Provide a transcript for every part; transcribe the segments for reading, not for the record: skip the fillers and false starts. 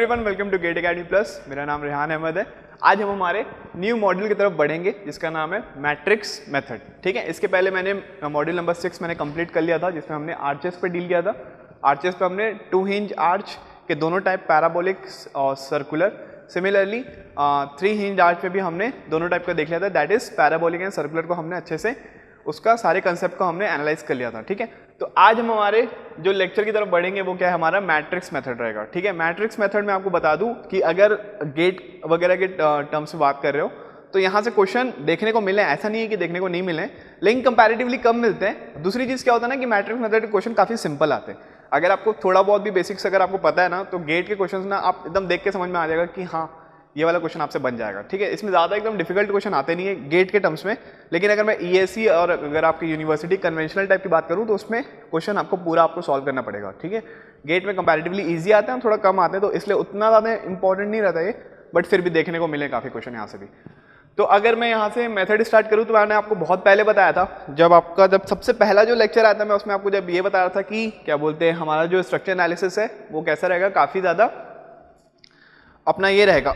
Everyone, welcome to gate academy plus. मेरा नाम रेहान अहमद है। आज हम हमारे न्यू मॉड्यूल की तरफ बढ़ेंगे जिसका नाम है मैट्रिक्स मेथड। ठीक है, इसके पहले मैंने मॉड्यूल नंबर 6 मैंने कंप्लीट कर लिया था जिसमें हमने आर्चेस पे डील किया था। आर्चेस पे हमने 2 हिंज आर्च के दोनों टाइप, पैराबोलिक और सर्कुलर। सिमिलरली 3 हिंज आर्च पे भी हमने दोनों टाइप का देख लिया था, that is parabolic and circular को हमने अच्छे से उसका सारे कंसेप्ट को हमने एनालाइज कर लिया था। ठीक है, तो आज हम हमारे जो लेक्चर की तरफ बढ़ेंगे वो क्या है, हमारा मैट्रिक्स मेथड रहेगा। ठीक है, मैट्रिक्स मेथड में आपको बता दूं कि अगर गेट वगैरह के टर्म्स में बात कर रहे हो तो यहाँ से क्वेश्चन देखने को मिले, ऐसा नहीं है कि देखने को नहीं मिले, लेकिन कंपैरेटिवली कम मिलते हैं। दूसरी चीज़ क्या होता है ना कि मैट्रिक्स मेथड के क्वेश्चन काफ़ी सिंपल आते हैं। अगर आपको थोड़ा बहुत भी बेसिक्स अगर आपको पता है ना तो गेट के क्वेश्चन ना आप एकदम देख के समझ में आ जाएगा कि हाँ ये वाला क्वेश्चन आपसे बन जाएगा। ठीक है, इसमें ज़्यादा एकदम डिफिकल्ट क्वेश्चन आते नहीं है गेट के टर्म्स में। लेकिन अगर मैं ईएससी और अगर आपकी यूनिवर्सिटी कन्वेंशनल टाइप की बात करूँ तो उसमें क्वेश्चन आपको पूरा आपको सॉल्व करना पड़ेगा। ठीक है, गेट में कंपैरेटिवली ईजी आते हैं, थोड़ा कम आते हैं, तो इसलिए उतना ज़्यादा इंपॉर्टेंट नहीं रहता ये, बट फिर भी देखने को मिले काफ़ी क्वेश्चन यहाँ से भी। तो अगर मैं यहाँ से मेथड स्टार्ट करूँ तो मैंने आपको बहुत पहले बताया था, जब सबसे पहला जो लेक्चर आया था मैं उसमें आपको जब ये बता रहा था कि क्या बोलते हैं हमारा जो स्ट्रक्चर एनालिसिस है वो कैसा रहेगा, काफ़ी ज़्यादा अपना ये रहेगा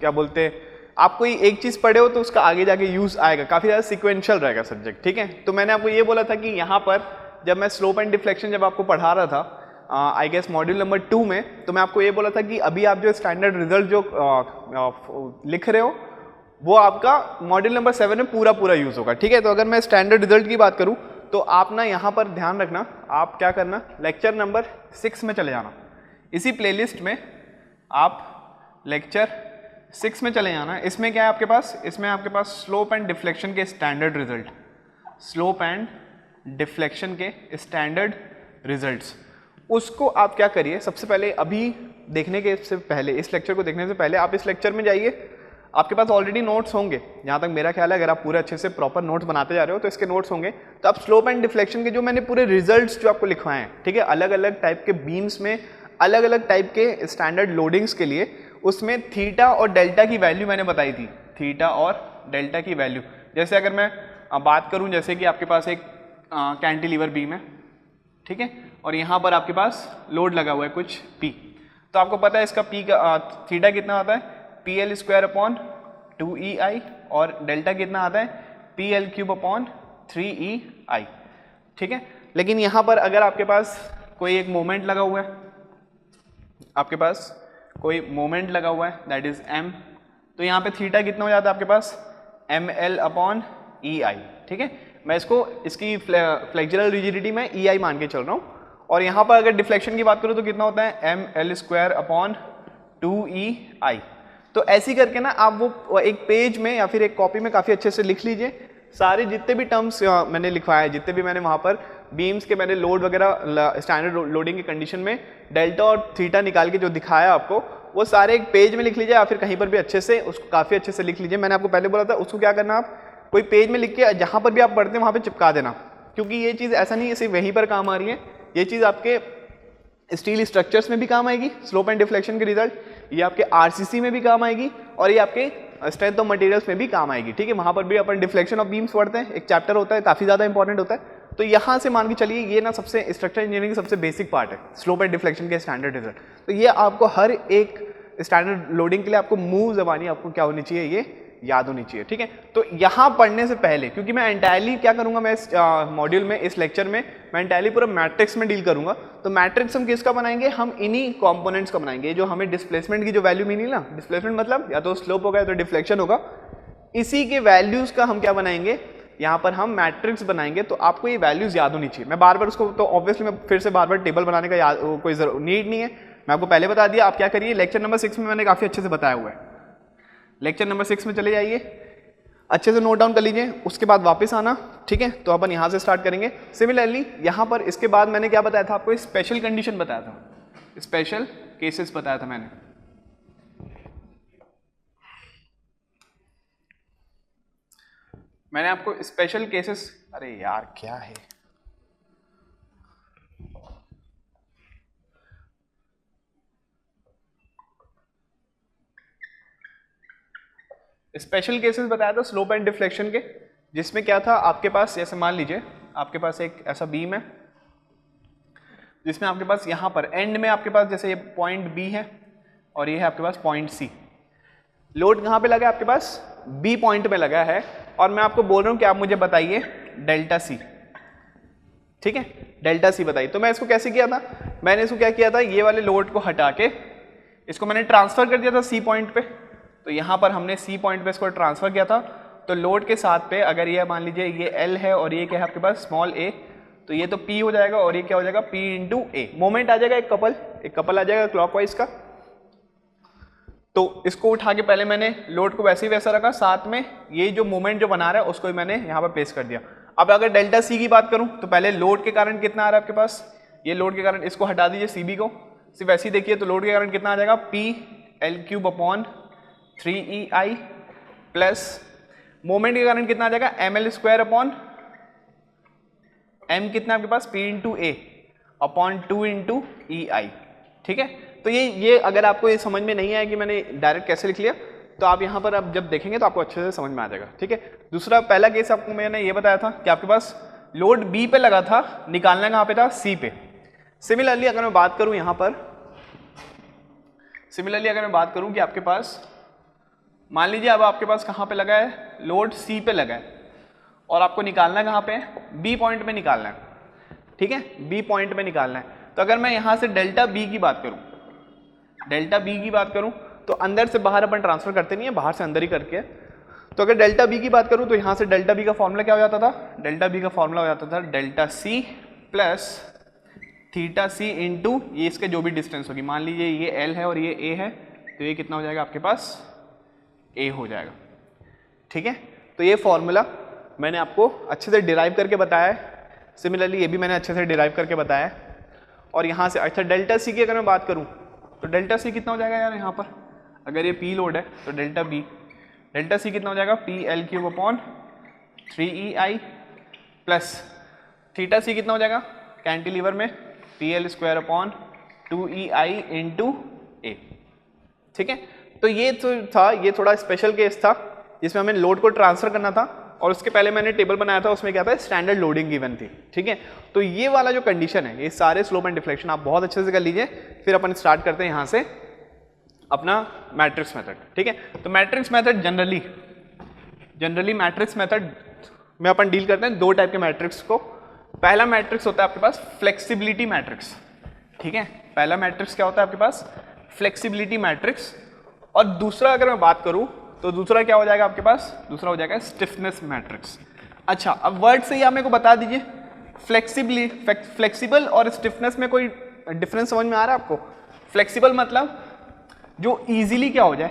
क्या बोलते हैं, आपको एक चीज़ पढ़े हो तो उसका आगे जाके यूज़ आएगा, काफ़ी ज़्यादा सिक्वेंशियल रहेगा सब्जेक्ट। ठीक है, तो मैंने आपको ये बोला था कि यहाँ पर जब मैं स्लोप एंड डिफ्लेक्शन जब आपको पढ़ा रहा था आई गेस मॉड्यूल नंबर 2 में, तो मैं आपको ये बोला था कि अभी आप जो स्टैंडर्ड रिजल्ट जो लिख रहे हो वो आपका मॉड्यूल नंबर 7 में पूरा यूज़ होगा। ठीक है, तो अगर मैं स्टैंडर्ड रिजल्ट की बात करूँ तो आप ना यहाँ पर ध्यान रखना, आप क्या करना, लेक्चर नंबर 6 में चले जाना, इसी प्लेलिस्ट में आप लेक्चर 6 में चले जाना। इसमें क्या है आपके पास, इसमें आपके पास स्लोप एंड डिफ्लेक्शन के standard result, slope and deflection के स्टैंडर्ड रिजल्ट्स, उसको आप क्या करिए, सबसे पहले अभी देखने के से पहले, इस लेक्चर को देखने से पहले आप इस लेक्चर में जाइए, आपके पास ऑलरेडी नोट्स होंगे, जहाँ तक मेरा ख्याल है अगर आप पूरे अच्छे से प्रॉपर नोट्स बनाते जा रहे हो तो इसके नोट्स होंगे। तो आप स्लोप एंड डिफ्लेक्शन के जो मैंने पूरे रिजल्ट्स जो आपको लिखवाए हैं, ठीक है, अलग अलग टाइप के बीम्स में अलग अलग टाइप के स्टैंडर्ड लोडिंग्स के लिए, उसमें थीटा और डेल्टा की वैल्यू मैंने बताई थी, थीटा और डेल्टा की वैल्यू। जैसे अगर मैं बात करूं, जैसे कि आपके पास एक कैंटिलीवर बीम है, ठीक है, और यहाँ पर आपके पास लोड लगा हुआ है कुछ P, तो आपको पता है इसका P का थीटा कितना आता है, PL²/2EI, और डेल्टा कितना आता है, PL³/3EI। ठीक है, लेकिन यहाँ पर अगर आपके पास कोई एक मोमेंट लगा हुआ है, आपके पास कोई मोमेंट लगा हुआ है दैट इज m, तो यहाँ पे थीटा कितना हो जाता है आपके पास, ML/EI। ठीक है, मैं इसकी फ्लेक्सुरल रिजिडिटी में EI मान के चल रहा हूँ, और यहाँ पर अगर डिफ्लेक्शन की बात करूँ तो कितना होता है, ML²/2EI। तो ऐसी करके ना आप वो एक पेज में या फिर एक कॉपी में काफ़ी अच्छे से लिख लीजिए, सारे जितने भी टर्म्स मैंने लिखवाए हैं, जितने भी मैंने वहाँ पर बीम्स के मैंने लोड वगैरह स्टैंडर्ड लोडिंग की कंडीशन में डेल्टा और थीटा निकाल के जो दिखाया आपको, वो सारे एक पेज में लिख लीजिए या फिर कहीं पर भी अच्छे से उसको काफ़ी अच्छे से लिख लीजिए। मैंने आपको पहले बोला था उसको क्या करना, आप कोई पेज में लिख के जहाँ पर भी आप पढ़ते हैं वहाँ पर चिपका देना, क्योंकि ये चीज़ ऐसा नहीं है सिर्फ वहीं पर काम आ रही है, ये चीज़ आपके स्टील स्ट्रक्चर्स में भी काम आएगी, स्लोप एंड डिफ्लेक्शन के रिजल्ट, ये आपके आरसीसी में भी काम आएगी, और ये आपके स्ट्रेंथ ऑफ मटेरियल्स में भी काम आएगी। ठीक है, वहाँ पर भी अपन डिफ्लेक्शन ऑफ बीम्स पढ़ते हैं, एक चैप्टर होता है, काफ़ी ज़्यादा इंपॉर्टेंट होता है। तो यहाँ से मान के चलिए ये ना सबसे स्ट्रक्चर इंजीनियरिंग सबसे बेसिक पार्ट है, स्लोप एंड डिफ्लेक्शन के स्टैंडर्ड रिजल्ट। तो ये आपको हर एक स्टैंडर्ड लोडिंग के लिए आपको मूव जबानी आपको क्या होनी चाहिए, ये याद होनी चाहिए। ठीक है, तो यहाँ पढ़ने से पहले, क्योंकि मैं एंटायरली क्या करूँगा, मैं इस मॉड्यूल में, इस लेक्चर में मैं एंटायरली पूरा मैट्रिक्स में डील करूँगा। तो मैट्रिक्स हम किसका बनाएंगे, हम इन्हीं कंपोनेंट्स का बनाएंगे, जो हमें डिस्प्लेसमेंट की जो वैल्यू मिली ना, डिस्प्लेसमेंट मतलब या तो स्लोप होगा या तो डिफ्लेक्शन होगा, इसी के वैल्यूज़ का हम क्या बनाएंगे, यहाँ पर हम मैट्रिक्स बनाएंगे। तो आपको ये वैल्यूज़ याद होनी चाहिए। मैं बार बार उसको, तो ऑब्वियसली मैं फिर से बार बार टेबल बनाने का कोई नीड नहीं है, मैं आपको पहले बता दिया। आप क्या करिए, लेक्चर नंबर 6 में मैंने काफ़ी अच्छे से बताया हुआ है, लेक्चर नंबर 6 में चले जाइए, अच्छे से नोट डाउन कर लीजिए, उसके बाद वापस आना। ठीक है, तो अपन यहाँ से स्टार्ट करेंगे। सिमिलरली यहाँ पर इसके बाद मैंने क्या बताया था आपको, स्पेशल कंडीशन बताया था, स्पेशल केसेस बताया था मैंने आपको स्पेशल केसेस, अरे यार क्या है, स्पेशल केसेस बताया था स्लोप एंड डिफ्लेक्शन के, जिसमें क्या था आपके पास, जैसे मान लीजिए आपके पास एक ऐसा बीम है जिसमें आपके पास यहाँ पर एंड में आपके पास जैसे ये पॉइंट बी है, और ये है आपके पास पॉइंट सी। लोड कहाँ पे लगा है आपके पास? बी पॉइंट में लगा है, और मैं आपको बोल रहा हूँ कि आप मुझे बताइए डेल्टा सी, ठीक है, डेल्टा सी बताइए। तो मैं इसको कैसे किया था, मैंने इसको क्या किया था, ये वाले लोड को हटा के इसको मैंने ट्रांसफर कर दिया था सी पॉइंट पे। तो यहाँ पर हमने सी पॉइंट पे इसको ट्रांसफर किया था, तो लोड के साथ पे अगर ये मान लीजिए ये एल है और ये क्या है आपके पास स्मॉल ए, तो ये तो पी हो जाएगा और ये क्या हो जाएगा पी इंटू ए। मोमेंट आ जाएगा एक कपल आ जाएगा क्लॉकवाइज का। तो इसको उठा के पहले मैंने लोड को वैसे ही वैसा रखा, साथ में ये जो मोमेंट जो बना रहा है उसको मैंने यहाँ पर प्लेस कर दिया। अब अगर डेल्टा सी की बात करूँ तो पहले लोड के कारण कितना आ रहा है आपके पास, ये लोड के कारण, इसको हटा दीजिए सी बी को, सिर्फ ऐसे ही देखिए, तो लोड के कारण कितना आ जाएगा P L cube upon 3EI plus moment के कारण कितना आ जाएगा ml² अपॉन m कितना आपके पास p इंटू ए अपॉन 2 इंटू EI, ठीक है। तो ये अगर आपको ये समझ में नहीं आया कि मैंने डायरेक्ट कैसे लिख लिया, तो आप यहाँ पर अब जब देखेंगे तो आपको अच्छे से समझ में आ जाएगा, ठीक है। दूसरा पहला केस आपको मैंने ये बताया था कि आपके पास लोड बी पे लगा था, निकालना कहाँ पे था, सी पे। सिमिलरली अगर मैं बात करूँ यहाँ पर, सिमिलरली अगर मैं बात करूँ कि आपके पास मान लीजिए अब आपके पास कहाँ पे लगा है, लोड सी पे लगा है, और आपको निकालना कहाँ पे है, बी पॉइंट पे निकालना है, ठीक है, बी पॉइंट पे निकालना है। तो अगर मैं यहाँ से डेल्टा बी की बात करूँ, डेल्टा बी की बात करूँ, तो अंदर से बाहर अपन ट्रांसफर करते नहीं है, बाहर से अंदर ही करके। तो अगर डेल्टा बी की बात करूँ तो यहाँ से डेल्टा बी का फॉर्मूला क्या हो जाता था, डेल्टा बी का फॉर्मूला हो जाता था डेल्टा सी प्लस थीटा सी इंटू ये इसके जो भी डिस्टेंस होगी, मान लीजिए ये एल है और ये ए है, तो ये कितना हो जाएगा आपके पास, ए हो जाएगा, ठीक है। तो ये फॉर्मूला मैंने आपको अच्छे से डिराइव करके बताया है, सिमिलरली ये भी मैंने अच्छे से डिराइव करके बताया है। और यहाँ से अच्छा डेल्टा सी की अगर मैं बात करूँ तो डेल्टा सी कितना हो जाएगा यार, यहाँ पर अगर ये पी लोड है तो डेल्टा सी कितना हो जाएगा, P L cube upon 3EI plus theta C कितना हो जाएगा कैंटिलीवर में, PL² अपॉन 2EI इंटू ए, ठीक है। तो ये तो था, ये थोड़ा स्पेशल केस था जिसमें हमें लोड को ट्रांसफर करना था, और उसके पहले मैंने टेबल बनाया था, उसमें क्या था, स्टैंडर्ड लोडिंग गिवन थी, ठीक है। तो ये वाला जो कंडीशन है, ये सारे स्लोप एंड डिफ्लेक्शन आप बहुत अच्छे से कर लीजिए। फिर अपन स्टार्ट करते हैं यहाँ से अपना मैट्रिक्स मेथड, ठीक है। तो matrix method generally matrix method में अपन डील करते हैं दो टाइप के मैट्रिक्स को। पहला मैट्रिक्स होता है आपके पास फ्लेक्सिबिलिटी मैट्रिक्स, ठीक है। पहला मैट्रिक्स क्या होता है आपके पास, फ्लेक्सिबिलिटी मैट्रिक्स। और दूसरा अगर मैं बात करूं तो दूसरा क्या हो जाएगा आपके पास, दूसरा हो जाएगा स्टिफनेस मैट्रिक्स। अच्छा, अब वर्ड से ही आप मेरे को बता दीजिए, फ्लेक्सिबल और स्टिफनेस में कोई डिफरेंस समझ में आ रहा है आपको? फ्लेक्सिबल मतलब जो इजीली क्या हो जाए,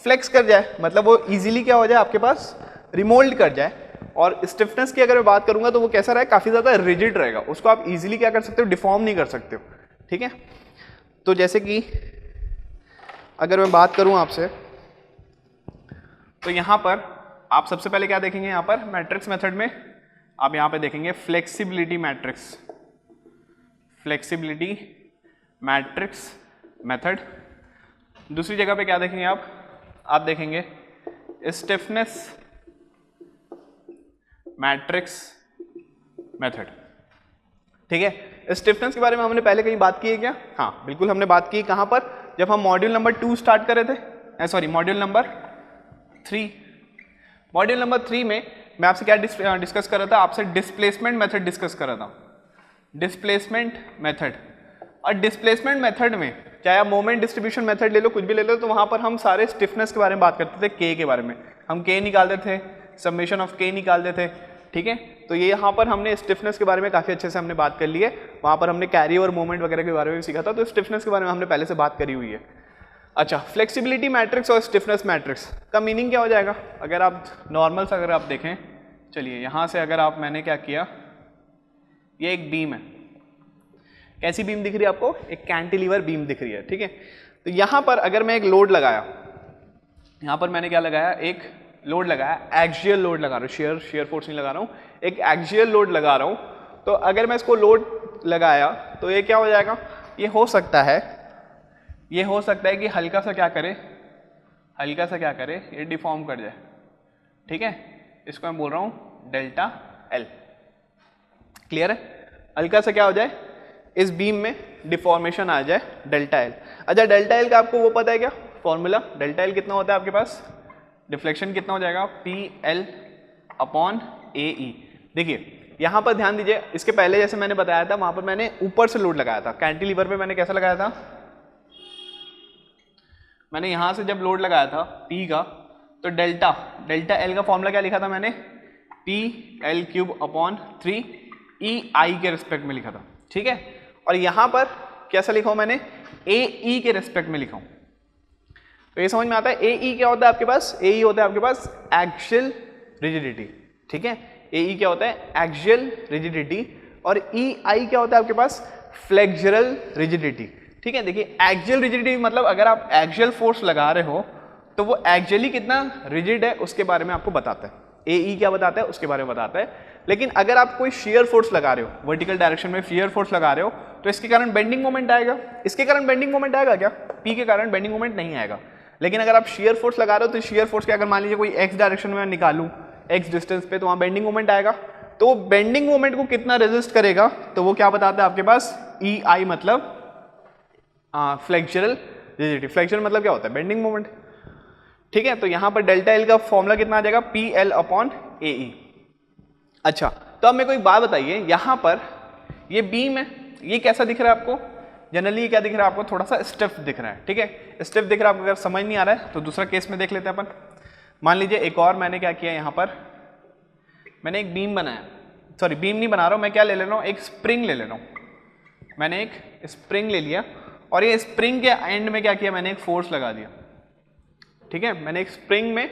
फ्लेक्स कर जाए, मतलब वो इजीली क्या हो जाए आपके पास, रिमोल्ड कर जाए। और स्टिफनेस की अगर मैं बात करूंगा तो वो कैसा रहेगा, काफी ज्यादा रिजिड रहेगा, उसको आप इजीली क्या कर सकते हो, डिफॉर्म नहीं कर सकते हो, ठीक है। तो जैसे कि अगर मैं बात करूं आपसे, तो यहां पर आप सबसे पहले क्या देखेंगे, यहां पर मैट्रिक्स मेथड में आप यहां पे देखेंगे फ्लेक्सिबिलिटी मैट्रिक्स मेथड। दूसरी जगह पे क्या देखेंगे आप देखेंगे स्टिफनेस मैट्रिक्स मेथड, ठीक है। स्टिफनेस के बारे में हमने पहले कहीं बात की है क्या? हाँ बिल्कुल हमने बात की। कहां पर? जब हम मॉड्यूल नंबर 2 स्टार्ट कर रहे थे, sorry module number 3। Module number 3 में मैं आपसे क्या डिस्कस कर रहा था, आपसे डिस्प्लेसमेंट मेथड डिस्कस कर रहा था, डिस्प्लेसमेंट मेथड। और डिस्प्लेसमेंट मेथड में चाहे आप मोमेंट डिस्ट्रीब्यूशन मेथड ले लो, कुछ भी ले लो, तो वहां पर हम सारे स्टिफनेस के बारे में बात करते थे, के के बारे में हम के निकालते थे, समेशन ऑफ के निकालते थे, ठीक है। तो ये यहाँ पर हमने स्टिफनेस के बारे में काफ़ी अच्छे से हमने बात कर ली है, वहाँ पर हमने कैरी और मोमेंट वगैरह के बारे में भी सीखा था, तो स्टिफनेस के बारे में हमने पहले से बात करी हुई है। अच्छा, फ्लेक्सिबिलिटी मैट्रिक्स और स्टिफनेस मैट्रिक्स का मीनिंग क्या हो जाएगा? अगर आप नॉर्मल से अगर आप देखें, चलिए यहाँ से अगर आप, मैंने क्या किया, ये एक बीम है, कैसी बीम दिख रही है आपको? एक कैंटिलीवर बीम दिख रही है, ठीक है। तो यहाँ पर अगर मैं एक लोड लगाया, यहाँ पर मैंने क्या लगाया, एक लोड लगाया, एक्सियल लोड लगा रहा हूँ, शेयर फोर्स नहीं लगा रहा हूँ, एक एक्सियल लोड लगा रहा हूँ। तो अगर मैं इसको लोड लगाया तो ये क्या हो जाएगा, ये हो सकता है कि हल्का सा क्या करे, ये डिफॉर्म कर जाए, ठीक है। इसको मैं बोल रहा हूँ डेल्टा एल, क्लियर है? हल्का सा क्या हो जाए, इस बीम में डिफॉर्मेशन आ जाए डेल्टा एल। अच्छा डेल्टा एल का आपको वो पता है क्या फॉर्मूला? डेल्टा एल कितना होता है आपके पास? डिफ्लेक्शन कितना हो जाएगा? पी एल अपॉन ए ई। देखिए यहाँ पर ध्यान दीजिए, इसके पहले जैसे मैंने बताया था वहां पर मैंने ऊपर से लोड लगाया था, कैंटिलीवर पे मैंने कैसा लगाया था? मैंने यहां से जब लोड लगाया था P का, तो डेल्टा एल का फॉर्मूला क्या लिखा था मैंने? पी एल क्यूब अपॉन 3 ई आई के रिस्पेक्ट में लिखा था, ठीक है। और यहां पर कैसा लिखा हूं मैंने? ए ई के रिस्पेक्ट में लिखा हूं। तो ये समझ में आता है ए ई क्या होता है आपके पास? ए ई होता है आपके पास एक्सियल रिजिडिटी, ठीक है। ए ई क्या होता है? Axial rigidity. और ई आई क्या होता है आपके पास? फ्लेक्सुरल रिजिडिटी, ठीक है। देखिए एक्सियल रिजिडिटी मतलब अगर आप एक्सियल फोर्स लगा रहे हो तो वो एक्सियली कितना रिजिड है उसके बारे में आपको बताता है। ए ई क्या बताता है उसके बारे में बताता है। लेकिन अगर आप कोई शेयर फोर्स लगा रहे हो, वर्टिकल डायरेक्शन में शेयर फोर्स लगा रहे हो, तो इसके कारण बेंडिंग मोमेंट आएगा। इसके कारण बेंडिंग मोमेंट आएगा क्या? पी के कारण बेंडिंग मोमेंट नहीं आएगा। लेकिन अगर आप शेयर फोर्स लगा रहे हो तो शेयर फोर्स के अगर मान लीजिए कोई एक्स डायरेक्शन में निकालूं एक्स डिस्टेंस पे, तो वहां बेंडिंग मोमेंट आएगा। तो बेंडिंग मोमेंट को कितना रेजिस्ट करेगा, तो वो क्या बताता है आपके पास? ई आई मतलब फ्लेक्सुरल रिजिडिटी। फ्लेक्सुरल मतलब क्या होता है? बेंडिंग मोमेंट, ठीक है। तो यहां पर डेल्टा एल का फॉर्मूला कितना आ जाएगा? पी एल अपॉन ए ई। अच्छा तो अब मेरे को एक बात बताइए, यहां पर ये बीम है, ये कैसा दिख रहा है आपको? जनरली ये क्या दिख रहा है आपको? थोड़ा सा स्टिफ दिख रहा है, ठीक है। स्टिफ दिख रहा है आपको, अगर समझ नहीं आ रहा है तो दूसरा केस में देख लेते हैं अपन। मान लीजिए एक और मैंने क्या किया, यहां पर मैंने एक बीम बनाया, सॉरी बीम नहीं बना रहा हूं मैं, क्या ले ले रहा हूं? एक स्प्रिंग ले ले रहा हूं। मैंने एक स्प्रिंग ले लिया और ये स्प्रिंग के एंड में क्या किया? मैंने एक फोर्स लगा दिया, ठीक है। मैंने एक स्प्रिंग में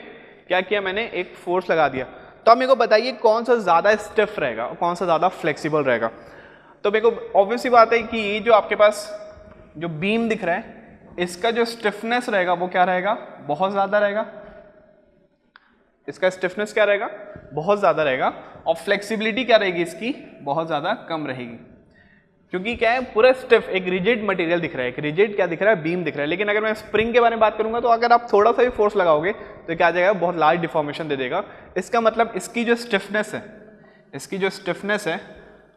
क्या किया? मैंने एक फोर्स लगा दिया। तो अब मेरे को बताइए कौन सा ज्यादा स्टिफ रहेगा और कौन सा ज्यादा फ्लेक्सिबल रहेगा? तो मेरे को ऑब्वियस सी बात है कि ये जो आपके पास जो बीम दिख रहा है इसका जो स्टिफनेस रहेगा वो क्या रहेगा? बहुत ज्यादा रहेगा। इसका स्टिफनेस क्या रहेगा? बहुत ज्यादा रहेगा। और फ्लेक्सिबिलिटी क्या रहेगी इसकी? बहुत ज्यादा कम रहेगी। क्योंकि क्या है, पूरा स्टिफ एक रिजिड मटेरियल दिख रहा है, एक रिजिड क्या दिख रहा है? बीम दिख रहा है। लेकिन अगर मैं स्प्रिंग के बारे में बात करूंगा तो अगर आप थोड़ा सा भी फोर्स लगाओगे तो क्या आ जाएगा? बहुत लार्ज डिफॉर्मेशन दे देगा। इसका मतलब इसकी जो स्टिफनेस है, इसकी जो स्टिफनेस है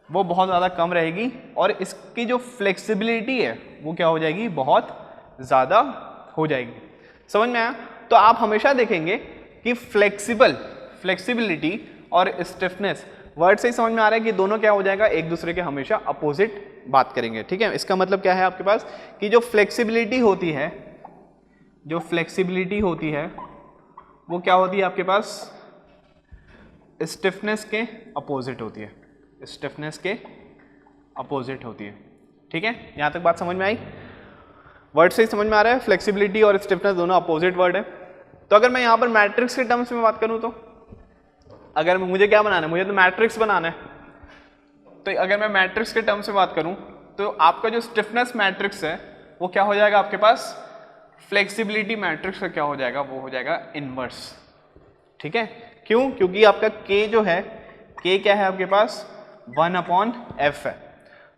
वो बहुत ज़्यादा कम रहेगी और इसकी जो फ्लेक्सिबिलिटी है वो क्या हो जाएगी? बहुत ज़्यादा हो जाएगी। समझ में आया? तो आप हमेशा देखेंगे कि फ्लेक्सिबिलिटी और स्टिफनेस वर्ड से ही समझ में आ रहा है कि दोनों क्या हो जाएगा? एक दूसरे के हमेशा अपोजिट बात करेंगे, ठीक है। इसका मतलब क्या है आपके पास कि जो फ्लेक्सिबिलिटी होती है, जो फ्लेक्सिबिलिटी होती है वो क्या होती है आपके पास? स्टिफनेस के अपोजिट होती है, स्टिफनेस के अपोजिट होती है, ठीक है। यहां तक बात समझ में आई? वर्ड से ही समझ में आ रहा है, फ्लेक्सिबिलिटी और स्टिफनेस दोनों अपोजिट वर्ड है। तो अगर मैं यहां पर मैट्रिक्स के टर्म्स में बात करूं तो अगर मुझे क्या बनाना है? मुझे तो मैट्रिक्स बनाना है। तो अगर मैं मैट्रिक्स के टर्म्स में बात करूं तो आपका जो स्टिफनेस मैट्रिक्स है वो क्या हो जाएगा आपके पास? फ्लेक्सिबिलिटी मैट्रिक्स का क्या हो जाएगा? वो हो जाएगा इनवर्स, ठीक है। क्यों? क्योंकि आपका k जो है, k क्या है आपके पास? 1/f है।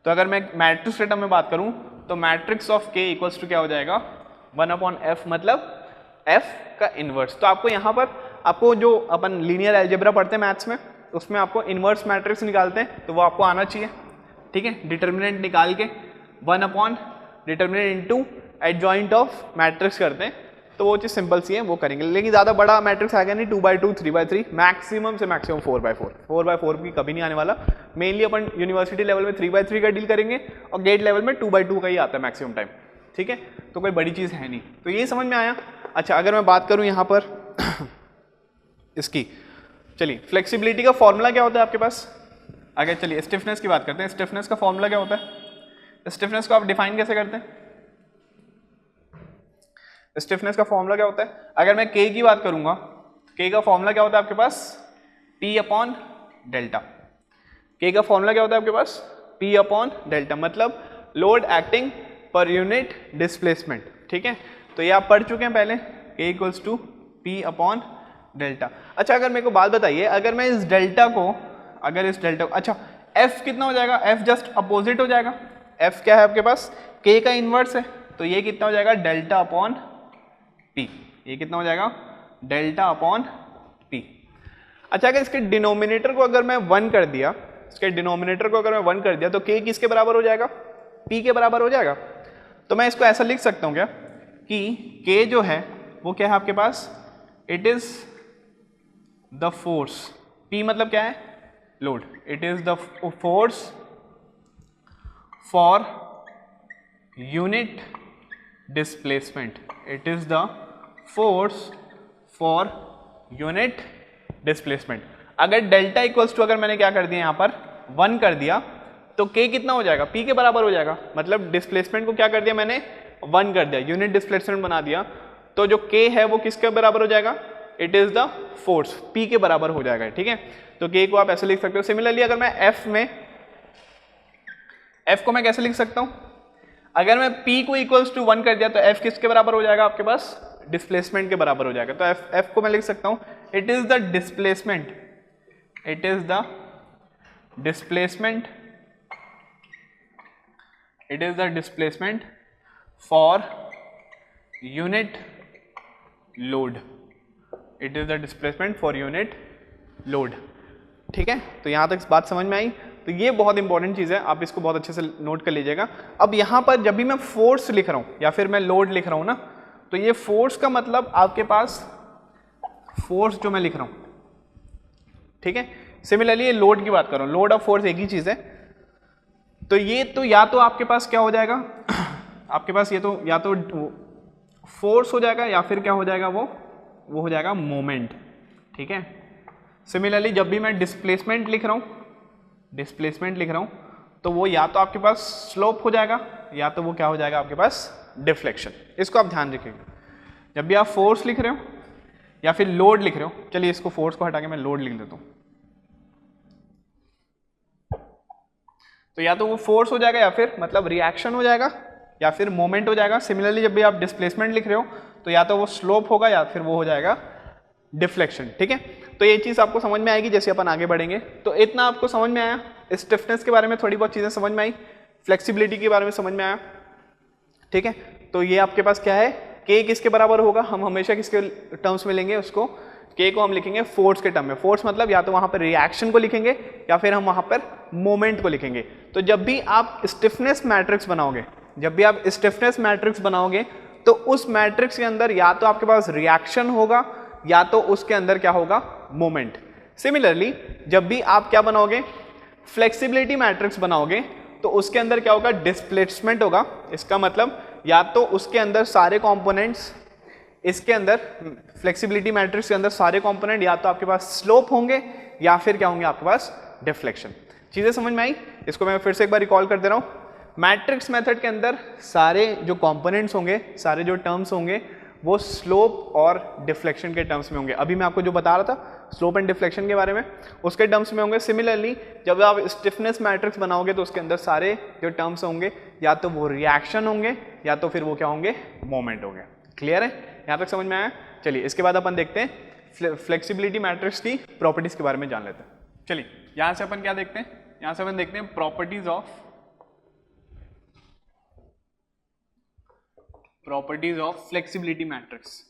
तो अगर मैं मैट्रिक्स के टर्म में बात करूं तो matrix of k equals to क्या हो जाएगा? 1/f मतलब f का इनवर्स। तो आपको यहाँ पर आपको जो अपन लीनियर अलजेब्रा पढ़ते हैं मैथ्स में, उसमें आपको इनवर्स मैट्रिक्स निकालते हैं तो वो आपको आना चाहिए, ठीक है। डिटर्मिनेंट निकाल के 1/डिटर्मिनेंट इनटू एडजॉइंट ऑफ मैट्रिक्स करते हैं तो वो चीज़ सिंपल सी है, वो करेंगे। लेकिन ज़्यादा बड़ा मैट्रिक्स आएगा नहीं, 2/2 3/3, मैक्सिमम से मैक्सिमम 4/4। 4/4 की कभी नहीं आने वाला। मेनली अपन यूनिवर्सिटी लेवल में 3/3 का डील करेंगे और गेट लेवल में 2/2 का ही आता है मैक्सिमम टाइम, ठीक है। तो कोई बड़ी चीज़ है नहीं। तो ये समझ में आया? अच्छा अगर मैं बात करूँ यहाँ पर इसकी, चलिए फ्लेक्सिबिलिटी का फॉर्मूला क्या होता है आपके पास? आगे चलिए स्टिफनेस की बात करते हैं। स्टिफनेस का फॉर्मूला क्या होता है? स्टिफनेस को आप डिफाइन कैसे करते हैं? स्टिफनेस का फॉर्मूला क्या होता है? अगर मैं k की बात करूंगा, k का फॉर्मूला क्या होता है आपके पास? P/डेल्टा। k का फॉर्मूला क्या होता है आपके पास? P/डेल्टा, मतलब load acting per unit displacement, ठीक है। तो ये आप पढ़ चुके हैं पहले, k इक्वल्स टू P/डेल्टा। अच्छा अगर मेरे को बात बताइए, अगर मैं इस डेल्टा को, अच्छा f कितना हो जाएगा? f जस्ट अपोजिट हो जाएगा। f क्या है आपके पास? k का इनवर्स है, तो ये कितना हो जाएगा? डेल्टा/p। ये कितना हो जाएगा? डेल्टा/p। अच्छा अगर इसके डिनोमिनेटर को अगर मैं 1 कर दिया, इसके डिनोमिनेटर को अगर मैं 1 कर दिया तो k किसके बराबर हो जाएगा? P के बराबर हो जाएगा। तो मैं इसको ऐसा लिख सकता हूँ क्या कि K जो है वो क्या है आपके पास, it is the force, P मतलब क्या है, load, it is the force for unit displacement, it is the force for unit displacement. अगर डेल्टा इक्वल्स टू, अगर मैंने क्या कर दिया यहाँ पर 1 कर दिया, तो K कितना हो जाएगा, P के बराबर हो जाएगा। मतलब डिस्प्लेसमेंट को क्या कर दिया मैंने, 1 कर दिया, यूनिट डिस्प्लेसमेंट बना दिया। तो जो K है वो किसके बराबर हो जाएगा, it is the force, P के बराबर हो जाएगा। ठीक है, तो K को आप ऐसे लिख सकते हो। सिमिलरली अगर मैं F को मैं कैसे लिख सकता हूं, अगर मैं P को इक्वल्स टू 1 कर दिया तो F किसके बराबर हो जाएगा आपके पास, डिस्प्लेसमेंट के बराबर हो जाएगा। तो F को मैं लिख सकता हूं, it is the displacement, it is the displacement, it is the displacement for unit load, it is the displacement for unit load. ठीक है, तो यहां तक बात समझ में आई। तो ये बहुत इंपॉर्टेंट चीज है, आप इसको बहुत अच्छे से नोट कर लीजिएगा। अब यहां पर जब भी मैं फोर्स लिख रहा हूं या फिर मैं लोड लिख रहा हूं ना, तो ये फोर्स का मतलब आपके पास फोर्स जो मैं लिख रहा हूं, ठीक है। सिमिलरली ये लोड की बात कर रहा हूं, लोड और फोर्स एक ही चीज है। तो ये तो या तो आपके पास क्या हो जाएगा आपके पास ये तो या तो फोर्स हो जाएगा या फिर क्या हो जाएगा, वो हो जाएगा मोमेंट। ठीक है, सिमिलरली जब भी मैं डिस्प्लेसमेंट लिख रहा हूं तो वो या तो आपके पास स्लोप हो जाएगा या तो वो क्या हो जाएगा आपके पास, डिफ्लेक्शन। इसको आप ध्यान रखिएगा जब भी आप फोर्स लिख रहे हो या फिर लोड लिख रहे हो। चलिए इसको फोर्स को हटा के मैं लोड लिख देता हूं, तो या तो वो फोर्स हो जाएगा या फिर मतलब रिएक्शन हो जाएगा या फिर मोमेंट हो जाएगा। सिमिलरली जब भी आप डिस्प्लेसमेंट लिख रहे हो तो या तो वो स्लोप होगा या फिर वो हो जाएगा डिफ्लेक्शन। ठीक है, तो ये चीज आपको समझ में आएगी जैसे अपन आगे बढ़ेंगे। तो इतना आपको समझ में आया, स्टिफनेस के बारे में थोड़ी बहुत चीजें समझ में आई, फ्लेक्सिबिलिटी के बारे में समझ में आया। ठीक है, तो ये आपके पास क्या है, K किसके बराबर होगा, हम हमेशा किसके टर्म्स में लेंगे उसको, K को हम लिखेंगे फोर्स के टर्म में। फोर्स मतलब या तो वहां पर रिएक्शन को लिखेंगे या फिर हम वहां पर मोमेंट को लिखेंगे। तो जब भी आप स्टिफनेस मैट्रिक्स बनाओगे, तो उस मैट्रिक्स के अंदर या तो आपके पास रिएक्शन होगा या तो उसके अंदर क्या होगा, मोमेंट। सिमिलरली जब भी आप क्या बनाओगे, फ्लेक्सिबिलिटी मैट्रिक्स बनाओगे, तो उसके अंदर क्या होगा, डिस्प्लेसमेंट होगा। इसका मतलब या तो उसके अंदर सारे कंपोनेंट्स, इसके अंदर फ्लेक्सिबिलिटी मैट्रिक्स के अंदर सारे कंपोनेंट या तो आपके पास स्लोप होंगे या फिर क्या होंगे आपके पास, डिफ्लेक्शन। चीजें समझ में आई, इसको मैं फिर से एक बार रिकॉल कर दे रहा हूं। मैट्रिक्स मेथड के अंदर सारे जो कंपोनेंट्स होंगे, सारे जो टर्म्स होंगे, वो स्लोप और डिफ्लेक्शन के टर्म्स में होंगे। अभी मैं आपको जो बता रहा था स्लोप एंड डिफ्लेक्शन के बारे में, उसके टर्म्स में होंगे। सिमिलरली जब आप स्टिफनेस मैट्रिक्स बनाओगे तो उसके अंदर सारे जो टर्म्स होंगे या तो वो रिएक्शन होंगे या तो फिर वो क्या होंगे, मोमेंट होंगे। क्लियर है, यहाँ तक समझ में आया। चलिए इसके बाद अपन देखते हैं फ्लेक्सिबिलिटी मैट्रिक्स की प्रॉपर्टीज के बारे में जान लेते हैं। चलिए यहाँ से अपन क्या देखते हैं, यहाँ से अपन देखते हैं प्रॉपर्टीज ऑफ फ्लेक्सिबिलिटी मैट्रिक्स।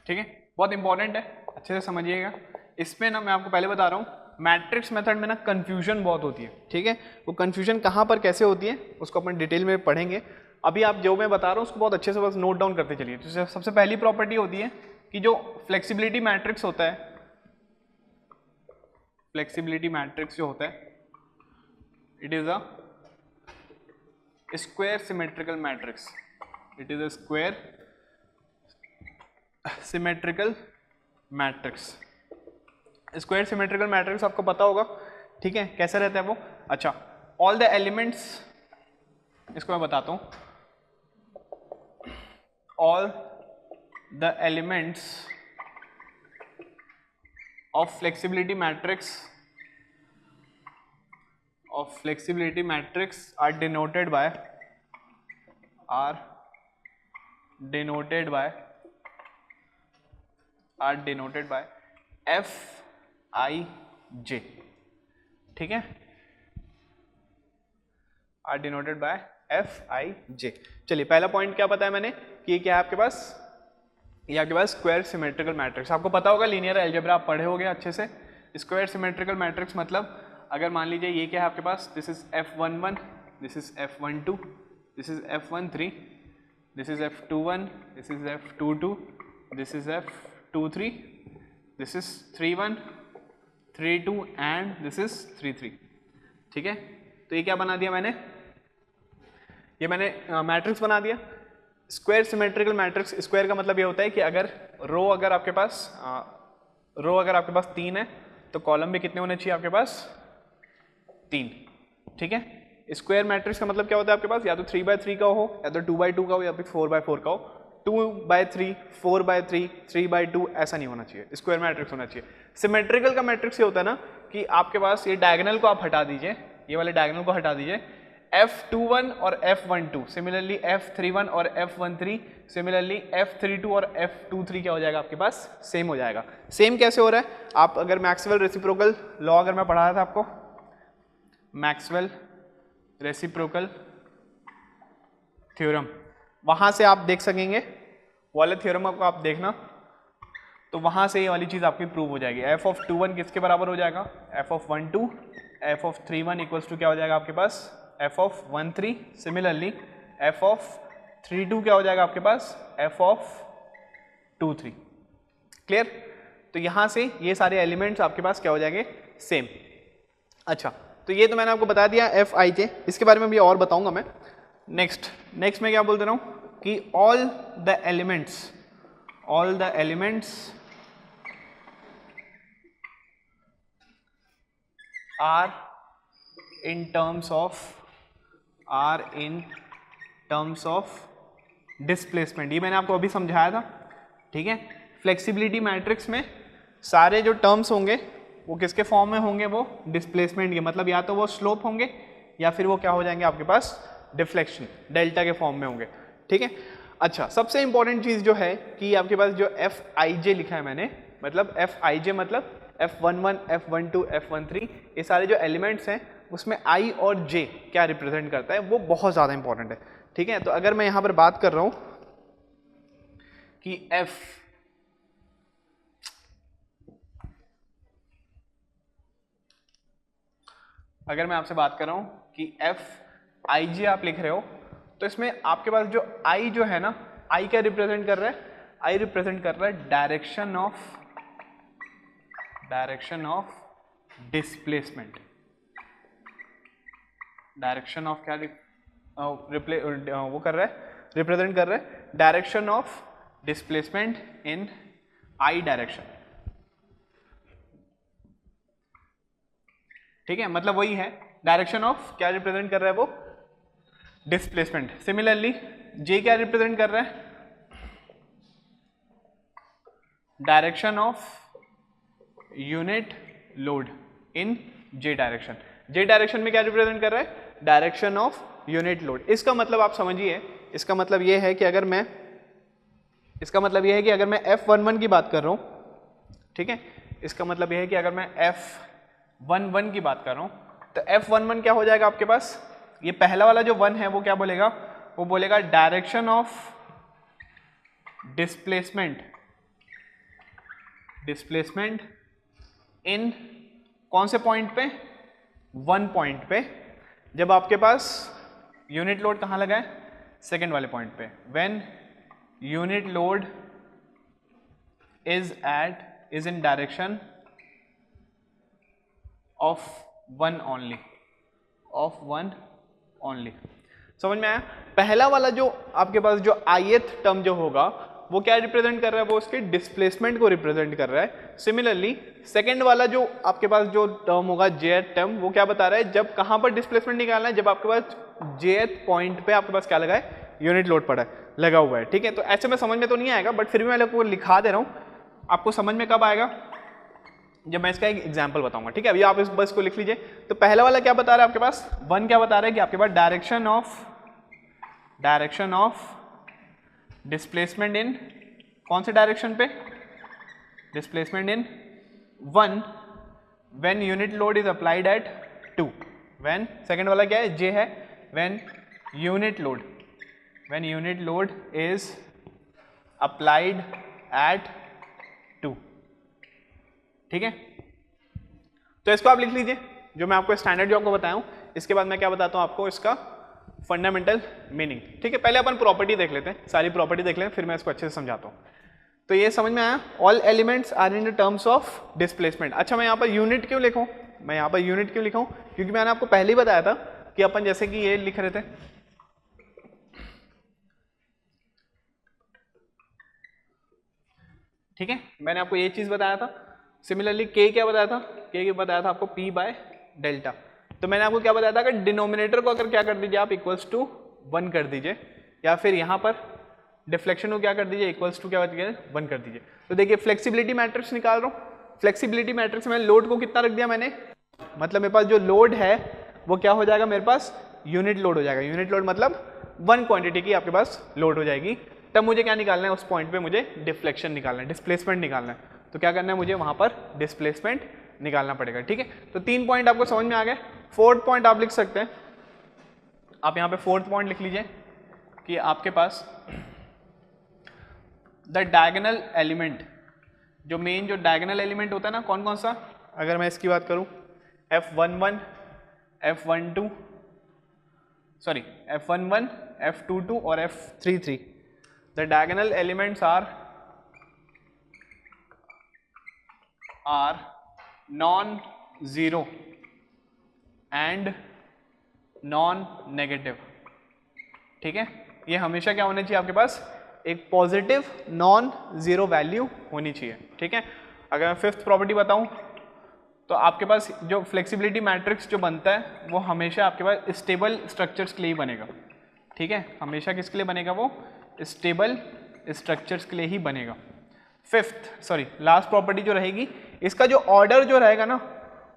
ठीक है, बहुत इंपॉर्टेंट है, अच्छे से समझिएगा। इसमें ना मैं आपको पहले बता रहा हूं, मैट्रिक्स मेथड में ना कंफ्यूजन बहुत होती है। ठीक है, वो कंफ्यूजन कहां पर कैसे होती है उसको अपन डिटेल में पढ़ेंगे। अभी आप जो मैं बता रहा हूं उसको बहुत अच्छे से बस नोट डाउन करते चलिए। तो सबसे पहली प्रॉपर्टी होती है कि जो फ्लेक्सिबिलिटी मैट्रिक्स होता है, फ्लेक्सिबिलिटी मैट्रिक्स जो होता है, it is a square symmetrical matrix, it is a square symmetrical matrix. Square symmetrical matrix आपको पता होगा, ठीक है, कैसा रहता है वो। अच्छा, ऑल द एलिमेंट्स, इसको मैं बताता हूं, all the elements of flexibility matrix are denoted by Fij। ठीक है, are denoted by Fij। चलिए पहला पॉइंट क्या पता है मैंने कि ये क्या है आपके पास, ये आपके पास स्क्वायर सिमेट्रिकल मैट्रिक्स, आपको पता होगा लीनियर अलजेब्रा आप पढ़े होगे अच्छे से। स्क्वायर सिमेट्रिकल मैट्रिक्स मतलब अगर मान लीजिए ये क्या है आपके पास, this is F11, this is F12, this is F13, this is F21, this is F22, this is F23, this is 31, 32 and this is 33। ठीक है, तो ये क्या बना दिया मैंने, ये मैंने मैट्रिक्स बना दिया। स्क्वायर सिमेट्रिकल मैट्रिक्स, स्क्वायर का मतलब ये होता है कि अगर रो अगर आपके पास 3 है तो कॉलम भी कितने होने चाहिए आपके पास, 3। ठीक है, स्क्वायर मैट्रिक्स का मतलब क्या होता है आपके पास, या तो 3x3 का हो, या तो 2x2 का हो, या फिर 4x4 का हो। 2x3, 4x3, 3x2 ऐसा नहीं होना चाहिए, स्क्वायर मैट्रिक्स होना चाहिए। सिमेट्रिकल का मैट्रिक्स ये होता है ना कि आपके पास ये डायगोनल को आप हटा दीजिए, ये वाले डायगोनल को हटा दीजिए, F21 और F12, सिमिलरली F31 और F13, सिमिलरली F32 और F23 क्या हो जाएगा आपके पास, सेम हो जाएगा। सेम कैसे हो रहा है, आप अगर मैक्सवेल रेसिप्रोकल लॉ अगर मैं पढ़ा रहा था आपको, मैक्सवेल रेसिप्रोकल थ्योरम, वहां से आप देख सकेंगे, वाले थ्योरम को आप देखना, तो वहां से ये वाली चीज आपकी प्रूव हो जाएगी। F(21) किसके बराबर हो जाएगा, F(12), F(31) इक्वल्स टू क्या हो जाएगा आपके पास, F(13), सिमिलरली F(32) क्या हो जाएगा आपके पास, F(23). क्लियर, तो यहां से ये सारे एलिमेंट्स आपके पास क्या हो जाएंगे, सेम। अच्छा, तो ये तो मैंने आपको बता दिया Fij, इसके बारे में भी और बताऊंगा मैं। नेक्स्ट मैं क्या बोल दे रहा हूं कि all the elements are in terms of displacement, ये मैंने आपको अभी समझाया था। ठीक है, फ्लेक्सिबिलिटी मैट्रिक्स में सारे जो टर्म्स होंगे वो किसके फॉर्म में होंगे, वो डिस्प्लेसमेंट के, मतलब या तो वो स्लोप होंगे या फिर वो क्या हो जाएंगे आपके पास, डिफ्लेक्शन, डेल्टा के फॉर्म में होंगे। ठीक है, अच्छा, सबसे इंपॉर्टेंट चीज जो है कि आपके पास जो Fij लिखा है मैंने, मतलब Fij मतलब F11, F12, F13, ये सारे जो एलिमेंट्स हैं उसमें I और J क्या रिप्रेजेंट करता है, वो बहुत ज़्यादा इंपॉर्टेंट है। ठीक है, तो अगर मैं यहाँ पर बात कर रहा हूँ कि अगर मैं आपसे बात कर रहा हूँ कि Fij आप लिख रहे हो, तो इसमें आपके पास जो I जो है ना, I क्या रिप्रेजेंट कर रहा है, I रिप्रेजेंट कर रहा है direction of displacement, direction of क्या वो कर रहा है, रिप्रेजेंट कर रहा है direction of displacement in I direction. ठीक है, मतलब वही है, डायरेक्शन ऑफ क्या रिप्रेजेंट कर रहा है, वो डिस्प्लेसमेंट। सिमिलरली J क्या रिप्रेजेंट कर रहा है, direction of unit load in J direction. J direction में क्या रिप्रेजेंट कर रहा है, डायरेक्शन ऑफ यूनिट लोड। इसका मतलब आप समझिए, इसका मतलब ये है कि अगर मैं F11 की बात कर रहा हूं, ठीक है, इसका मतलब ये है कि अगर मैं F11 की बात कर रहा हूं तो F11 क्या हो जाएगा आपके पास, ये पहला वाला जो 1 है वो क्या बोलेगा, वो बोलेगा डायरेक्शन ऑफ डिस्प्लेसमेंट इन कौन से पॉइंट पे, 1 पॉइंट पे, जब आपके पास यूनिट लोड कहाँ लगा है, सेकेंड वाले पॉइंट पे, when unit load is in direction of one only. समझ में आया। पहला वाला जो आपके पास जो ith टर्म जो होगा वो क्या रिप्रेजेंट कर रहा है, वो उसके डिस्प्लेसमेंट को रिप्रेजेंट कर रहा है। सिमिलरली सेकंड वाला जो आपके पास जो टर्म होगा jth टर्म, वो क्या बता रहा है, जब कहां पर डिस्प्लेसमेंट निकालना है, जब आपके पास jth पॉइंट पे आपके पास क्या लगा है, यूनिट लोड पड़ा है, लगा हुआ है। ठीक है, तो ऐसे में समझ में तो नहीं आएगा, बट फिर भी मैं आपको लिखा दे रहा हूं, आपको समझ में कब आएगा, जब मैं इसका एक एग्जांपल बताऊंगा। ठीक है, अभी आप इस बस को लिख लीजिए। तो पहला वाला क्या बता रहा है आपके पास, 1 क्या बता रहा है कि आपके पास डायरेक्शन ऑफ डिस्प्लेसमेंट इन कौन से डायरेक्शन पे, displacement in 1 when unit load is applied at 2, when second वाला क्या है, जे है, when unit load is applied at 2, ठीक है। तो इसको आप लिख लीजिए, जो मैं आपको स्टैंडर्ड जो आपको बताया हूँ। इसके बाद मैं क्या बताता हूँ आपको, इसका फंडामेंटल मीनिंग, ठीक है। पहले अपन प्रॉपर्टी देख लेते हैं, सारी प्रॉपर्टी देख लें, फिर मैं इसको अच्छे से समझाता हूँ। तो ये समझ में आया, all elements are in the terms of displacement. अच्छा, मैं यहाँ पर यूनिट क्यों लिखूँ, मैं यहाँ पर यूनिट क्यों लिखा हूँ, क्योंकि मैंने आपको पहले ही बताया था कि अपन जैसे कि ये लिख रहे थे, ठीक है, मैंने आपको ये चीज बताया था। सिमिलरली के क्या बताया था, के बताया था आपको पी बाय डेल्टा। तो मैंने आपको क्या बताया था, अगर डिनोमिनेटर को अगर क्या कर दीजिए आप इक्वल्स टू 1 कर दीजिए, या फिर यहाँ पर डिफ्लेक्शन को क्या कर दीजिए इक्वल्स टू क्या 1 कर दीजिए। तो देखिए फ्लेक्सिबिलिटी मैट्रिक्स निकाल रहा हूँ, फ्लेक्सिबिलिटी मैट्रिक्स में लोड को कितना रख दिया मैंने, मतलब मेरे पास जो लोड है वो क्या हो जाएगा, मेरे पास यूनिट लोड हो जाएगा। यूनिट लोड मतलब 1 क्वांटिटी की आपके पास लोड हो जाएगी। तब मुझे क्या निकालना है, उस पॉइंट पे मुझे डिफ्लेक्शन निकालना है, डिस्प्लेसमेंट निकालना है। तो क्या करना है, मुझे वहां पर डिस्प्लेसमेंट निकालना पड़ेगा, ठीक है। तो 3 पॉइंट आपको समझ में आ गए। 4th पॉइंट आप लिख सकते हैं, आप यहाँ पे 4th पॉइंट लिख लीजिए कि आपके पास द डायगोनल एलिमेंट, जो मेन जो डायगोनल एलिमेंट होता है ना, कौन कौन सा, अगर मैं इसकी बात करूं F11, F12, sorry F11, F22 और F33, the diagonal elements are non-zero and non-negative, ठीक है। ये हमेशा क्या होना चाहिए आपके पास, एक पॉजिटिव नॉन जीरो वैल्यू होनी चाहिए, ठीक है। अगर मैं 5th प्रॉपर्टी बताऊं तो आपके पास जो फ्लेक्सिबिलिटी मैट्रिक्स जो बनता है वो हमेशा आपके पास स्टेबल स्ट्रक्चर्स के लिए ही बनेगा, ठीक है। हमेशा किसके लिए बनेगा, वो स्टेबल स्ट्रक्चर्स के लिए ही बनेगा। 5th लास्ट प्रॉपर्टी जो रहेगी, इसका जो ऑर्डर जो रहेगा ना,